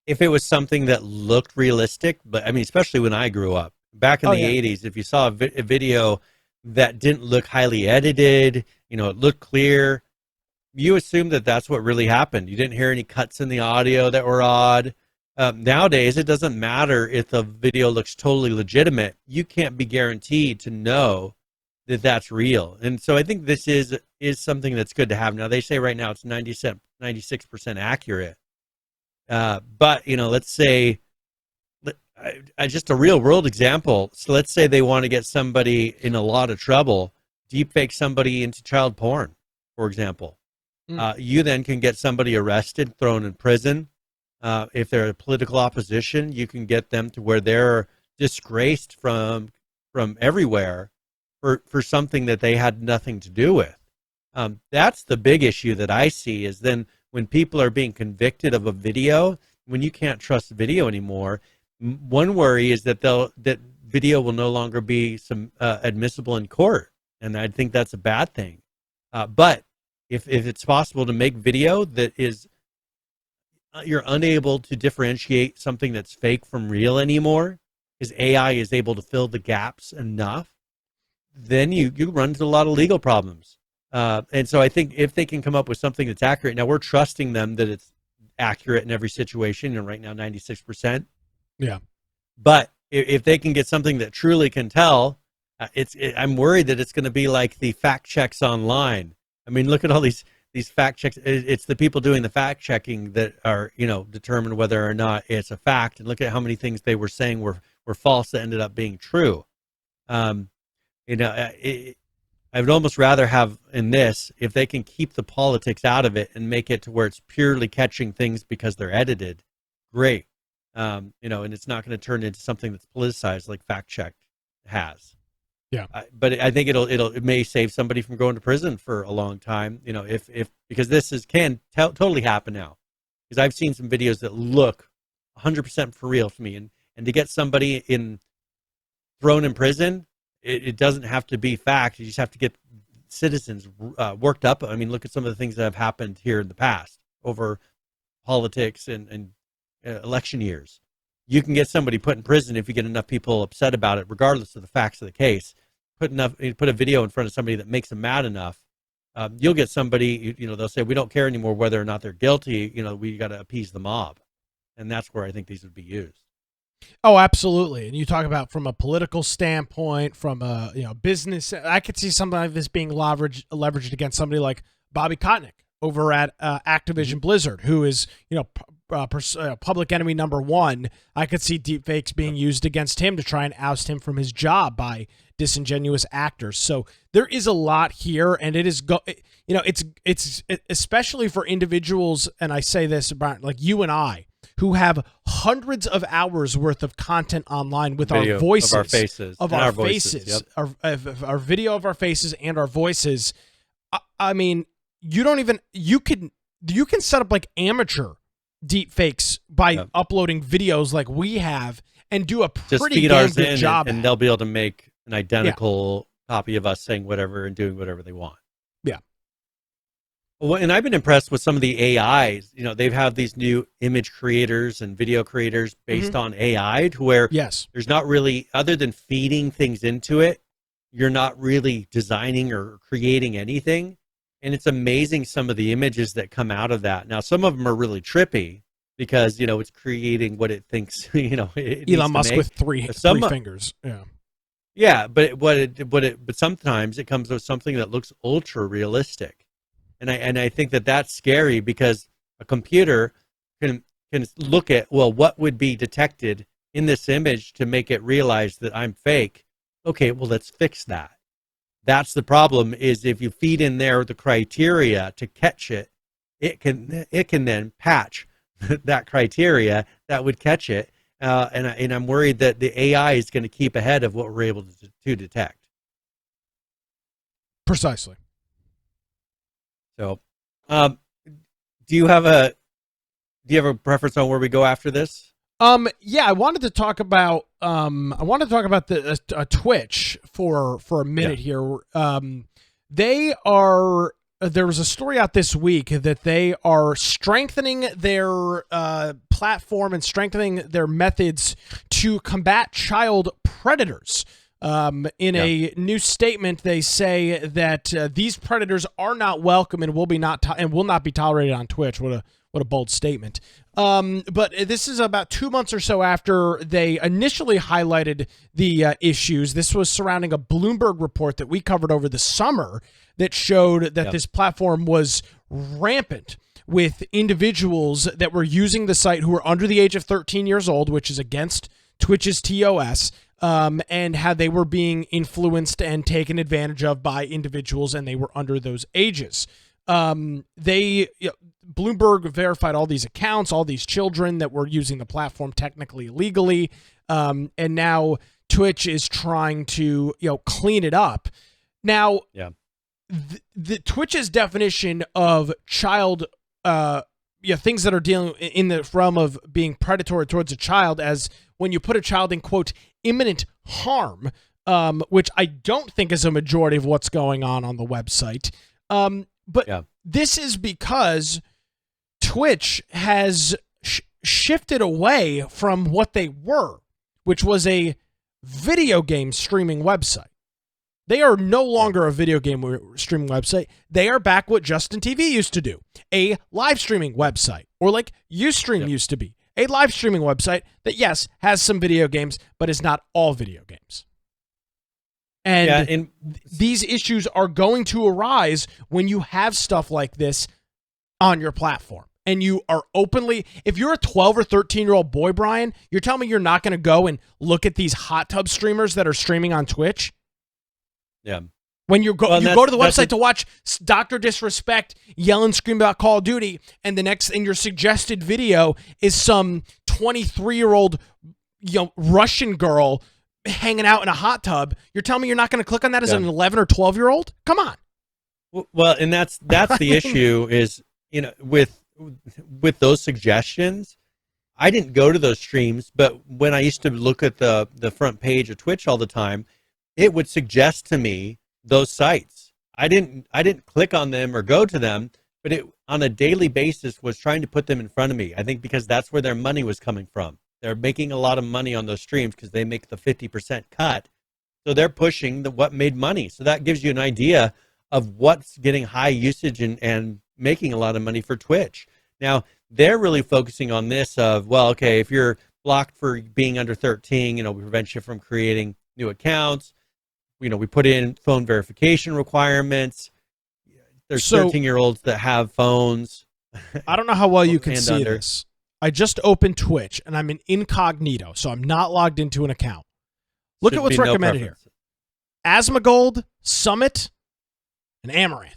if it was something that looked realistic. But I mean, especially when I grew up back in the 80s, if you saw a video that didn't look highly edited, it looked clear, you assumed that that's what really happened. You didn't hear any cuts in the audio that were odd. Nowadays, it doesn't matter if the video looks totally legitimate. You can't be guaranteed to know that that's real. And so I think this is something that's good to have. Now, they say right now it's 96% accurate. But, let's say, just a real world example. So let's say they want to get somebody in a lot of trouble, deepfake somebody into child porn, for example. You then can get somebody arrested, thrown in prison. If they're a political opposition, you can get them to where they're disgraced from everywhere for something that they had nothing to do with. That's the big issue that I see is then when people are being convicted of a video, when you can't trust video anymore, one worry is that that video will no longer be admissible in court, and I think that's a bad thing. But if it's possible to make video that is you're unable to differentiate something that's fake from real anymore, because AI is able to fill the gaps enough, then you run into a lot of legal problems. And so I think if they can come up with something that's accurate, now we're trusting them that it's accurate in every situation, and right now 96%. Yeah. But if they can get something that truly can tell, I'm worried that it's going to be like the fact checks online. I mean, look at all these fact checks. It's the people doing the fact checking that are, determine whether or not it's a fact. And look at how many things they were saying were false that ended up being true. I would almost rather have in this, if they can keep the politics out of it and make it to where it's purely catching things because they're edited, great. And it's not going to turn into something that's politicized like fact check has. Yeah. But I think it may save somebody from going to prison for a long time, because this can totally happen now. Because I've seen some videos that look 100% for real to me, and to get somebody thrown in prison, it doesn't have to be fact. You just have to get citizens worked up. I mean, look at some of the things that have happened here in the past over politics and election years. You can get somebody put in prison if you get enough people upset about it, regardless of the facts of the case. Put a video in front of somebody that makes them mad enough, you'll get somebody. They'll say, "We don't care anymore whether or not they're guilty. We got to appease the mob," and that's where I think these would be used. Oh, absolutely. And you talk about from a political standpoint, from a business. I could see something like this being leveraged against somebody like Bobby Kotick over at Activision Blizzard, who is public enemy number one. I could see deepfakes being used against him to try and oust him from his job by disingenuous actors. So there is a lot here, and it is it's especially for individuals, and I say this about like you and I, who have hundreds of hours worth of content online with our voices, our faces, our video of our faces and our voices. I mean, you can set up like amateur deep fakes by uploading videos like we have and do a pretty damn good job. And they'll be able to make an identical copy of us saying whatever and doing whatever they want. Yeah. Well, and I've been impressed with some of the AIs. You know, they've had these new image creators and video creators based on AI, to where there's not really, other than feeding things into it, you're not really designing or creating anything. And it's amazing some of the images that come out of that. Now, some of them are really trippy because, you know, it's creating what it thinks, you know, it Elon Musk with three fingers. Yeah. Yeah, but sometimes it comes with something that looks ultra realistic. And I think that that's scary because a computer can look at, well, what would be detected in this image to make it realize that I'm fake. Okay, well, let's fix that. That's the problem, is if you feed in there the criteria to catch it, it can then patch that criteria that would catch it. And I'm worried that the AI is going to keep ahead of what we're able to detect. Precisely. So, do you have a preference on where we go after this? Yeah, I wanted to talk about the Twitch for a minute here. There was a story out this week that they are strengthening their platform and strengthening their methods to combat child predators. In a new statement, they say that these predators are not welcome and will not be tolerated on Twitch. What a bold statement. But this is about 2 months or so after they initially highlighted the issues. This was surrounding a Bloomberg report that we covered over the summer that showed that this platform was rampant with individuals that were using the site who were under the age of 13 years old, which is against Twitch's TOS. And how they were being influenced and taken advantage of by individuals, and they were under those ages. Bloomberg verified all these accounts, all these children that were using the platform technically illegally, and now Twitch is trying to clean it up. Now, the Twitch's definition of child, things that are dealing in the realm of being predatory towards a child, as when you put a child in, quote, imminent harm, which I don't think is a majority of what's going on the website. But this is because Twitch has shifted away from what they were, which was a video game streaming website. They are no longer a video game streaming website. They are back what Justin TV used to do, a live streaming website, or like Ustream used to be. A live streaming website that, yes, has some video games, but is not all video games. And these issues are going to arise when you have stuff like this on your platform. And you are openly, if you're a 12 or 13-year-old boy, Brian, you're telling me you're not going to go and look at these hot tub streamers that are streaming on Twitch? Yeah. When you go to the website to watch Dr. Disrespect yell and scream about Call of Duty, and the next in your suggested video is some 23-year-old Russian girl hanging out in a hot tub, you're telling me you're not going to click on that as an 11 or 12-year-old? Come on. Well, and that's the issue is, with those suggestions, I didn't go to those streams, but when I used to look at the front page of Twitch all the time, it would suggest to me those sites. I didn't click on them or go to them, but it on a daily basis was trying to put them in front of me. I think because that's where their money was coming from. They're making a lot of money on those streams because they make the 50% cut. So they're pushing what made money. So that gives you an idea of what's getting high usage and making a lot of money for Twitch. Now, they're really focusing on this of, well, okay, if you're blocked for being under 13, we prevent you from creating new accounts. We put in phone verification requirements. There's 13-year-olds that have phones. I don't know how well you can see this. I just opened Twitch, and I'm in incognito, so I'm not logged into an account. Look at what's recommended here. Asmongold, Summit, and Amaranth.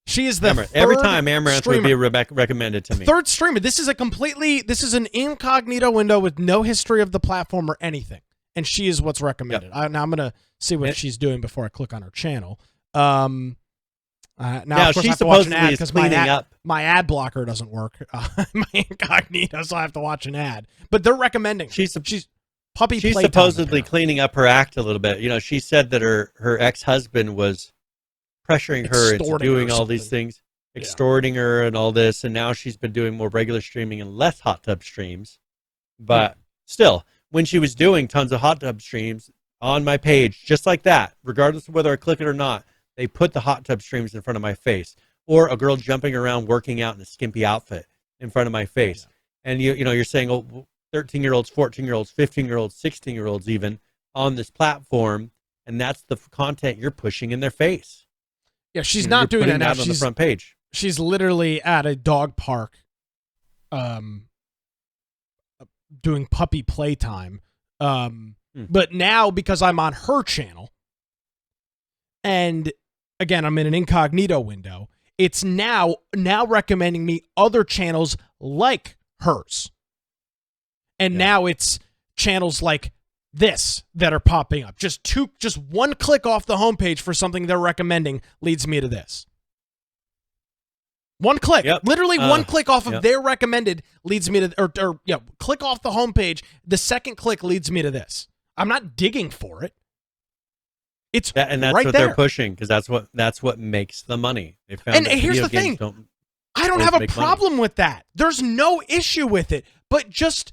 She is the third every time Amaranth streamer. Would be recommended to me. Third streamer. This is an incognito window with no history of the platform or anything. And she is what's recommended. Now I'm going to see what she's doing before I click on her channel. Now of course, I have to watch an ad because my ad blocker doesn't work. My incognito, so I have to watch an ad. But they're recommending. She's puppy She's playtime, supposedly apparently. cleaning up her act a little bit. You know, she said that her ex-husband was pressuring her into Extorting her doing or all these something. things, Yeah. extorting her and all this, and now she's been doing more regular streaming and less hot tub streams. But still, when she was doing tons of hot tub streams on my page, just like that, regardless of whether I click it or not, they put the hot tub streams in front of my face, or a girl jumping around working out in a skimpy outfit in front of my face. Yeah. And you know, you're saying, oh, 13-year-olds, 14-year-olds, 15-year-olds, 16-year-olds even on this platform, and that's the content you're pushing in their face. Yeah, she's not doing that now. She's on the front page. She's literally at a dog park, doing puppy playtime. But now, because I'm on her channel, and again, I'm in an incognito window, it's now recommending me other channels like hers. And now it's channels like this that are popping up. Just one click off the homepage for something they're recommending leads me to this. One click, literally one click off of their recommended leads me to, click off the homepage. The second click leads me to this. I'm not digging for it. It's and that's right what there. They're pushing, because that's what makes the money. They found and here's the thing. I don't have a problem with that. There's no issue with it, but just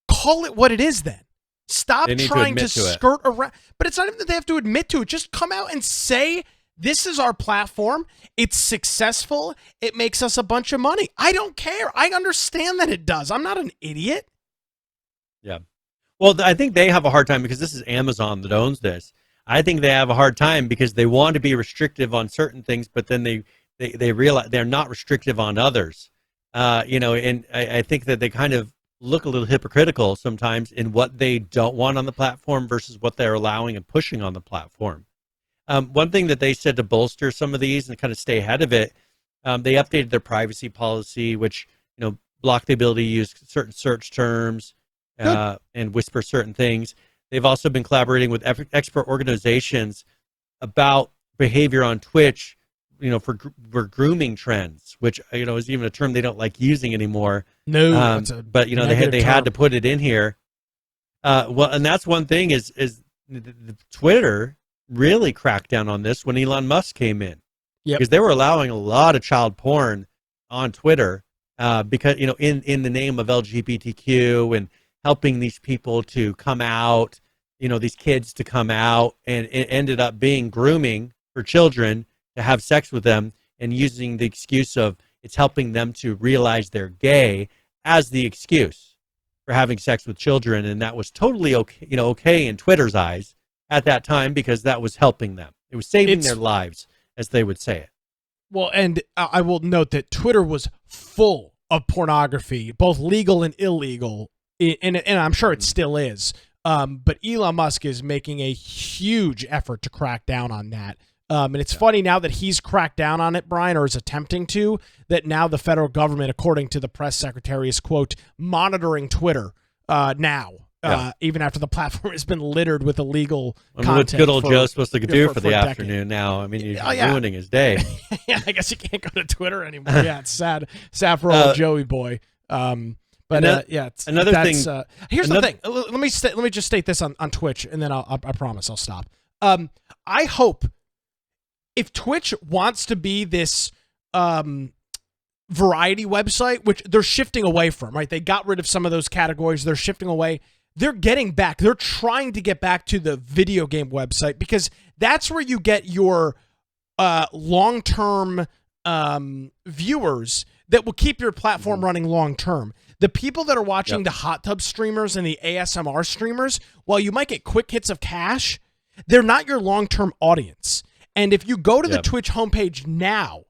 call it what it is then. Stop trying to skirt around. But it's not even that they have to admit to it. Just come out and say, this is our platform. It's successful. It makes us a bunch of money. I don't care. I understand that it does. I'm not an idiot. Yeah. Well, I think they have a hard time because this is Amazon that owns this. I think they have a hard time because they want to be restrictive on certain things, but then they realize they're not restrictive on others. And I think that they kind of look a little hypocritical sometimes in what they don't want on the platform versus what they're allowing and pushing on the platform. One thing that they said to bolster some of these and kind of stay ahead of it, they updated their privacy policy, which blocked the ability to use certain search terms and whisper certain things. They've also been collaborating with expert organizations about behavior on Twitch, for grooming trends, which is even a term they don't like using anymore. No, but they had to put it in here. And that's one thing is the Twitter really cracked down on this when Elon Musk came in, because they were allowing a lot of child porn on Twitter because in the name of LGBTQ and helping these people to come out, these kids to come out, and it ended up being grooming for children to have sex with them, and using the excuse of it's helping them to realize they're gay as the excuse for having sex with children. And that was totally okay in Twitter's eyes at that time, because that was helping them. It was saving their lives, as they would say it. Well, and I will note that Twitter was full of pornography, both legal and illegal, and I'm sure it still is. But Elon Musk is making a huge effort to crack down on that. And it's funny now that he's cracked down on it, Brian, or is attempting to, that now the federal government, according to the press secretary, is, quote, monitoring Twitter now. Even after the platform has been littered with illegal content. What's good old Joe supposed to do for the afternoon now? I mean, he's ruining his day. I guess you can't go to Twitter anymore. Yeah, it's sad for old Joey boy. Another thing. Here's the thing. Let me just state this on Twitch, and then I promise I'll stop. I hope, if Twitch wants to be this variety website, which they're shifting away from, right? They got rid of some of those categories. They're shifting away. They're getting back. They're trying to get back to the video game website, because that's where you get your long-term viewers that will keep your platform running long-term. The people that are watching the hot tub streamers and the ASMR streamers, while you might get quick hits of cash, they're not your long-term audience. And if you go to the Twitch homepage now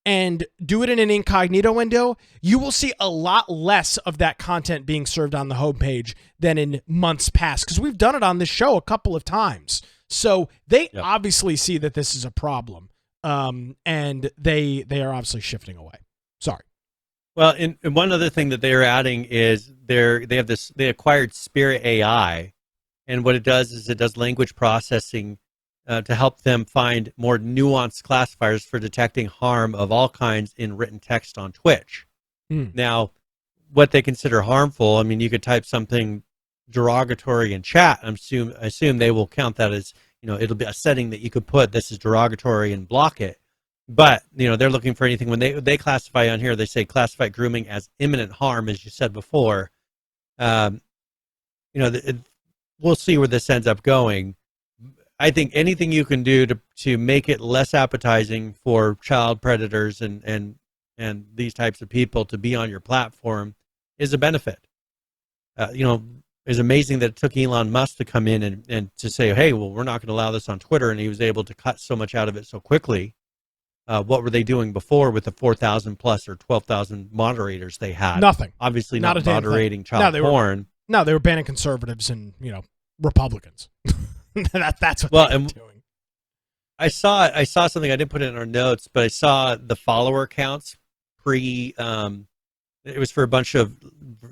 and do it in an incognito window, you will see a lot less of that content being served on the homepage than in months past, because we've done it on this show a couple of times. So they obviously see that this is a problem, and they are obviously shifting away. Sorry. Well, and one other thing that they're adding is they acquired Spirit AI, and what it does is it does language processing to help them find more nuanced classifiers for detecting harm of all kinds in written text on Twitch. Now, what they consider harmful, I mean, you could type something derogatory in chat, I assume they will count that as, it'll be a setting that you could put this is derogatory and block it. But, they're looking for anything. When they classify on here, they say classify grooming as imminent harm, as you said before. We'll see where this ends up going. I think anything you can do to make it less appetizing for child predators and these types of people to be on your platform is a benefit. It's amazing that it took Elon Musk to come in and to say, hey, well, we're not going to allow this on Twitter, and he was able to cut so much out of it so quickly. What were they doing before with the 4,000 plus or 12,000 moderators they had? Nothing. Obviously not moderating child porn. They were banning conservatives and Republicans. That's what they were doing. I saw something, I didn't put it in our notes, but I saw the follower counts it was for a bunch of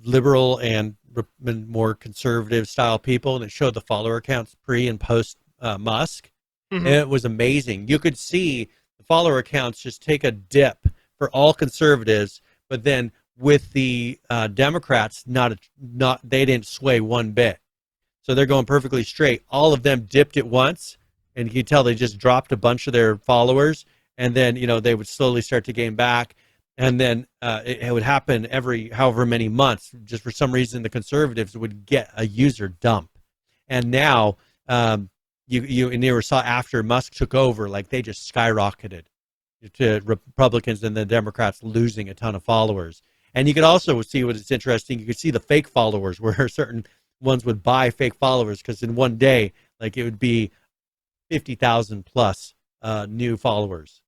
liberal and more conservative style people, and it showed the follower counts pre and post Musk. Mm-hmm. And it was amazing. You could see the follower counts just take a dip for all conservatives, but then with the Democrats, they didn't sway one bit. So they're going perfectly straight. All of them dipped at once, and you could tell they just dropped a bunch of their followers, and then they would slowly start to gain back. And then it would happen every however many months. Just for some reason, the conservatives would get a user dump. And now you never saw after Musk took over, like they just skyrocketed to Republicans and the Democrats losing a ton of followers. And you could also see what is interesting. You could see the fake followers, where certain ones would buy fake followers because in one day, like it would be 50,000 plus new followers,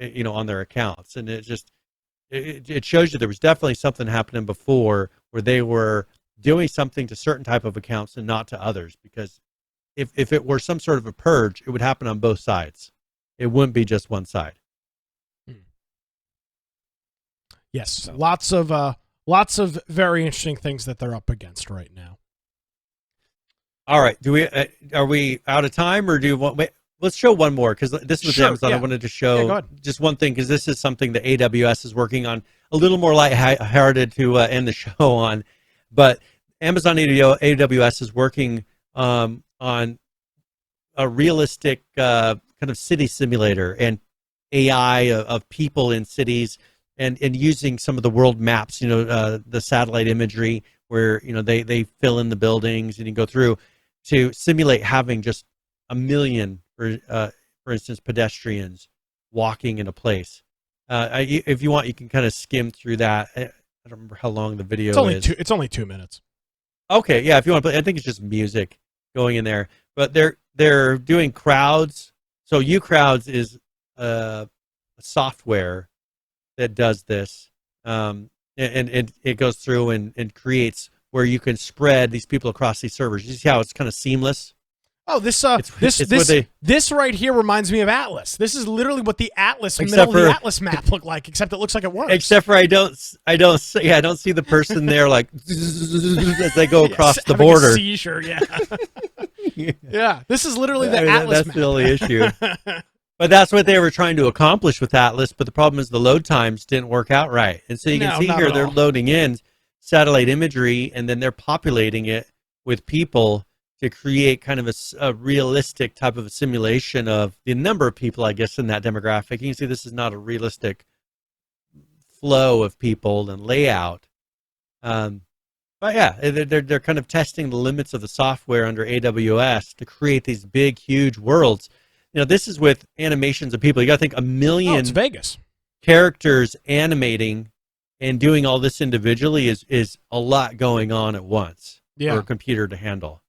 on their accounts. And it shows you there was definitely something happening before where they were doing something to certain type of accounts and not to others, because if it were some sort of a purge, it would happen on both sides. It wouldn't be just one side. Yes, so. Lots of very interesting things that they're up against right now. All right, are we out of time, or do you want? Wait, let's show one more, because this was Amazon. Yeah. I wanted to show just one thing, because this is something that AWS is working on, a little more lighthearted to end the show on. But Amazon AWS is working on a realistic kind of city simulator and AI of people in cities, and using some of the world maps, the satellite imagery where they fill in the buildings, and you go through to simulate having just 1 million, for instance, pedestrians walking in a place. If you want, you can kind of skim through that. I don't remember how long the video is. It's only 2 minutes. Okay, yeah. If you want to play, I think it's just music going in there. But they're doing crowds. So uCrowds is a software that does this, and it goes through and creates where you can spread these people across these servers. You see how it's kind of seamless? Oh, this right here reminds me of Atlas. This is literally what the Atlas Atlas map looked like, except it looks like it works. Except for I don't see the person there like as they go across the border. A seizure, yeah. Yeah, this is literally the Atlas map. That's the only issue. But that's what they were trying to accomplish with Atlas, but the problem is the load times didn't work out right. And so you can see here they're loading in satellite imagery, and then they're populating it with people to create kind of a realistic type of a simulation of the number of people, I guess, in that demographic. You can see this is not a realistic flow of people and layout. But yeah, they're kind of testing the limits of the software under AWS to create these big, huge worlds. This is with animations of people. You got to think 1 million it's Vegas. Characters animating and doing all this individually is a lot going on at once for a computer to handle.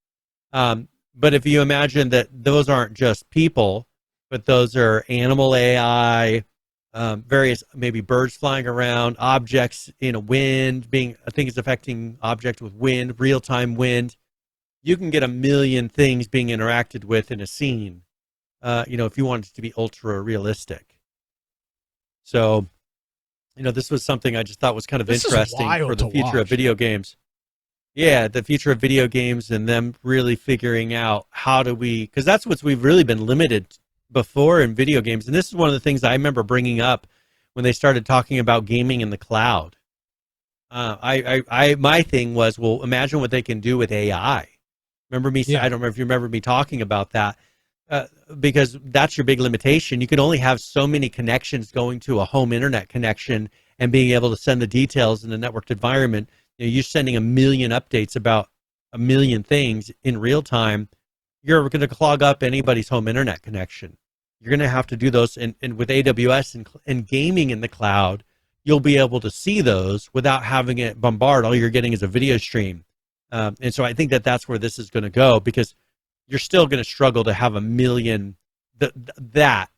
But if you imagine that those aren't just people, but those are animal AI, various maybe birds flying around, objects wind I think it's affecting object with wind, real-time wind. You can get 1 million things being interacted with in a scene. If you want it to be ultra realistic. So, this was something I just thought was kind of interesting for the future of video games. Yeah, the future of video games, and them really figuring out how do because that's we've really been limited before in video games. And this is one of the things I remember bringing up when they started talking about gaming in the cloud. My thing was, well, imagine what they can do with AI. Remember me? Yeah. I don't remember if you remember me talking about that, because that's your big limitation. You can only have so many connections going to a home internet connection and being able to send the details in a networked environment. You're sending a million updates about a million things in real time. You're going to clog up anybody's home internet connection. You're going to have to do those, and with AWS and gaming in the cloud, you'll be able to see those without having it bombard. All you're getting is a video stream. And so I think that's where this is going to go, because you're still going to struggle to have a million that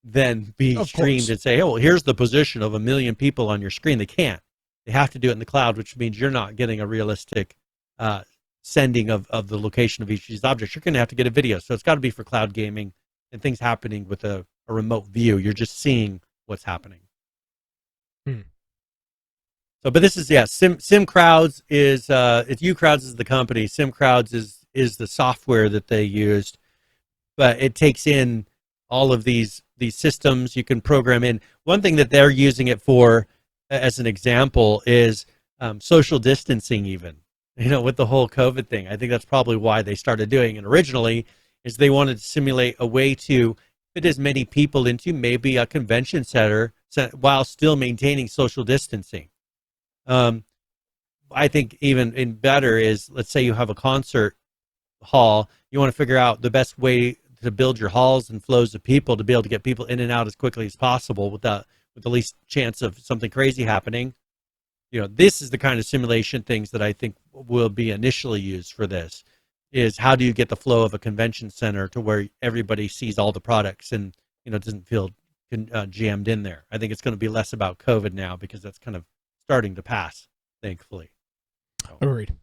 then be streamed and say, hey, well, here's the position of a million people on your screen. They can't. They have to do it in the cloud, which means you're not getting a realistic sending of the location of each of these objects. You're going to have to get a video. So it's got to be for cloud gaming and things happening with a remote view. You're just seeing what's happening. So, but this is, SimCrowds is, it's uCrowds is the company. SimCrowds is the software that they used, but it takes in all of these systems you can program in. One thing that they're using it for, as an example, is social distancing even, with the whole COVID thing. I think that's probably why they started doing it originally, is they wanted to simulate a way to fit as many people into maybe a convention center while still maintaining social distancing. I think even better is, let's say you have a concert hall, you want to figure out the best way to build your halls and flows of people to be able to get people in and out as quickly as possible with the least chance of something crazy happening. This is the kind of simulation things that I think will be initially used for this, is how do you get the flow of a convention center to where everybody sees all the products and, doesn't feel jammed in there. I think it's going to be less about COVID now, because that's kind of starting to pass, thankfully. So. Agreed.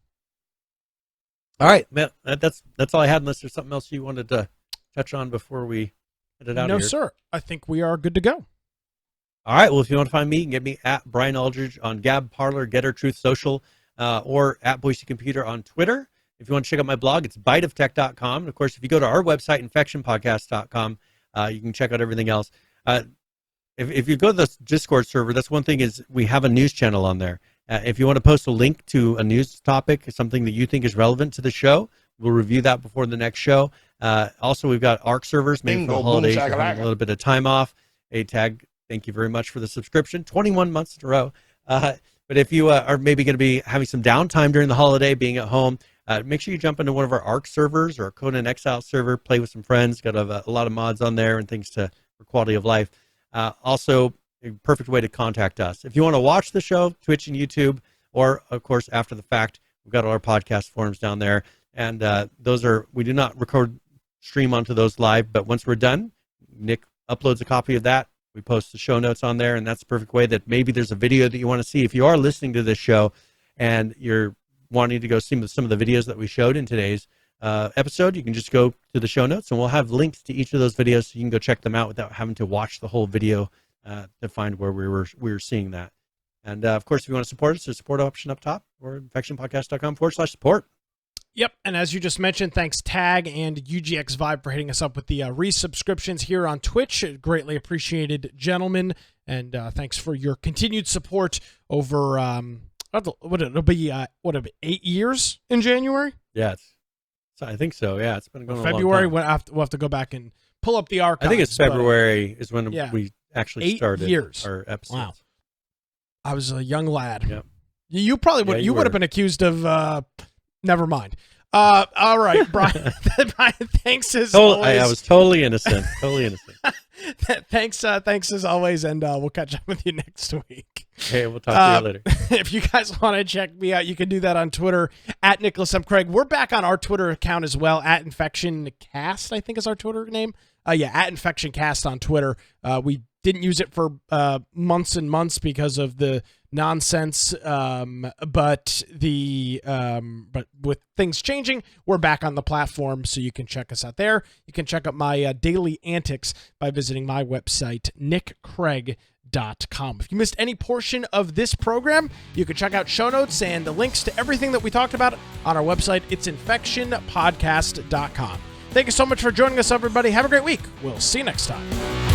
All right, man, that's all I had, unless there's something else you wanted to touch on before we head it out of here. No, sir. I think we are good to go. All right, well, if you want to find me, you can get me at Brian Aldridge on Gab, Parler, Getter, Truth Social, or at Boise Computer on Twitter. If you want to check out my blog, it's biteoftech.com. And, of course, if you go to our website, infectionpodcast.com, you can check out everything else. If you go to the Discord server, that's one thing, is we have a news channel on there. If you want to post a link to a news topic, something that you think is relevant to the show, we'll review that before the next show. Also, we've got ARC servers made for the holidays. We're having a little bit of time off. A-Tag, thank you very much for the subscription. 21 months in a row. But if you are maybe going to be having some downtime during the holiday, being at home, make sure you jump into one of our ARC servers or a Conan Exile server, play with some friends. Got a lot of mods on there and things for quality of life. Also, a perfect way to contact us. If you want to watch the show, Twitch and YouTube, or, of course, after the fact, we've got all our podcast forums down there. And we do not stream onto those live, but once we're done, Nick uploads a copy of that. We post the show notes on there, and that's the perfect way that maybe there's a video that you want to see. If you are listening to this show and you're wanting to go see some of the videos that we showed in today's episode, you can just go to the show notes, and we'll have links to each of those videos so you can go check them out without having to watch the whole video to find where we were seeing that. And, of course, if you want to support us, there's a support option up top, or infectionpodcast.com/support. Yep, and as you just mentioned, thanks Tag and UGX Vibe for hitting us up with the resubscriptions here on Twitch. Greatly appreciated, gentlemen, and thanks for your continued support over, it'll be 8 years in January? Yeah, I think so, yeah. It's been going February, a long time. we'll have to go back and pull up the archives. I think it's February is when we actually 8 started years. Our episodes. Wow. I was a young lad. Yep. You probably would. You would have been accused of. Never mind. All right, Brian. Brian, thanks as always. I was totally innocent. Totally innocent. Thanks as always, and we'll catch up with you next week. Hey, we'll talk to you later. If you guys want to check me out, you can do that on Twitter at Nicholas M. Craig. We're back on our Twitter account as well, at InfectionCast, I think is our Twitter name. At InfectionCast on Twitter. We didn't use it for months and months because of the nonsense, but with things changing, we're back on the platform, so you can check us out there. You can check out my daily antics by visiting my website, nickcraig.com. If you missed any portion of this program, you can check out show notes and the links to everything that we talked about on our website. It's infectionpodcast.com. Thank you so much for joining us, everybody. Have a great week. We'll see you next time.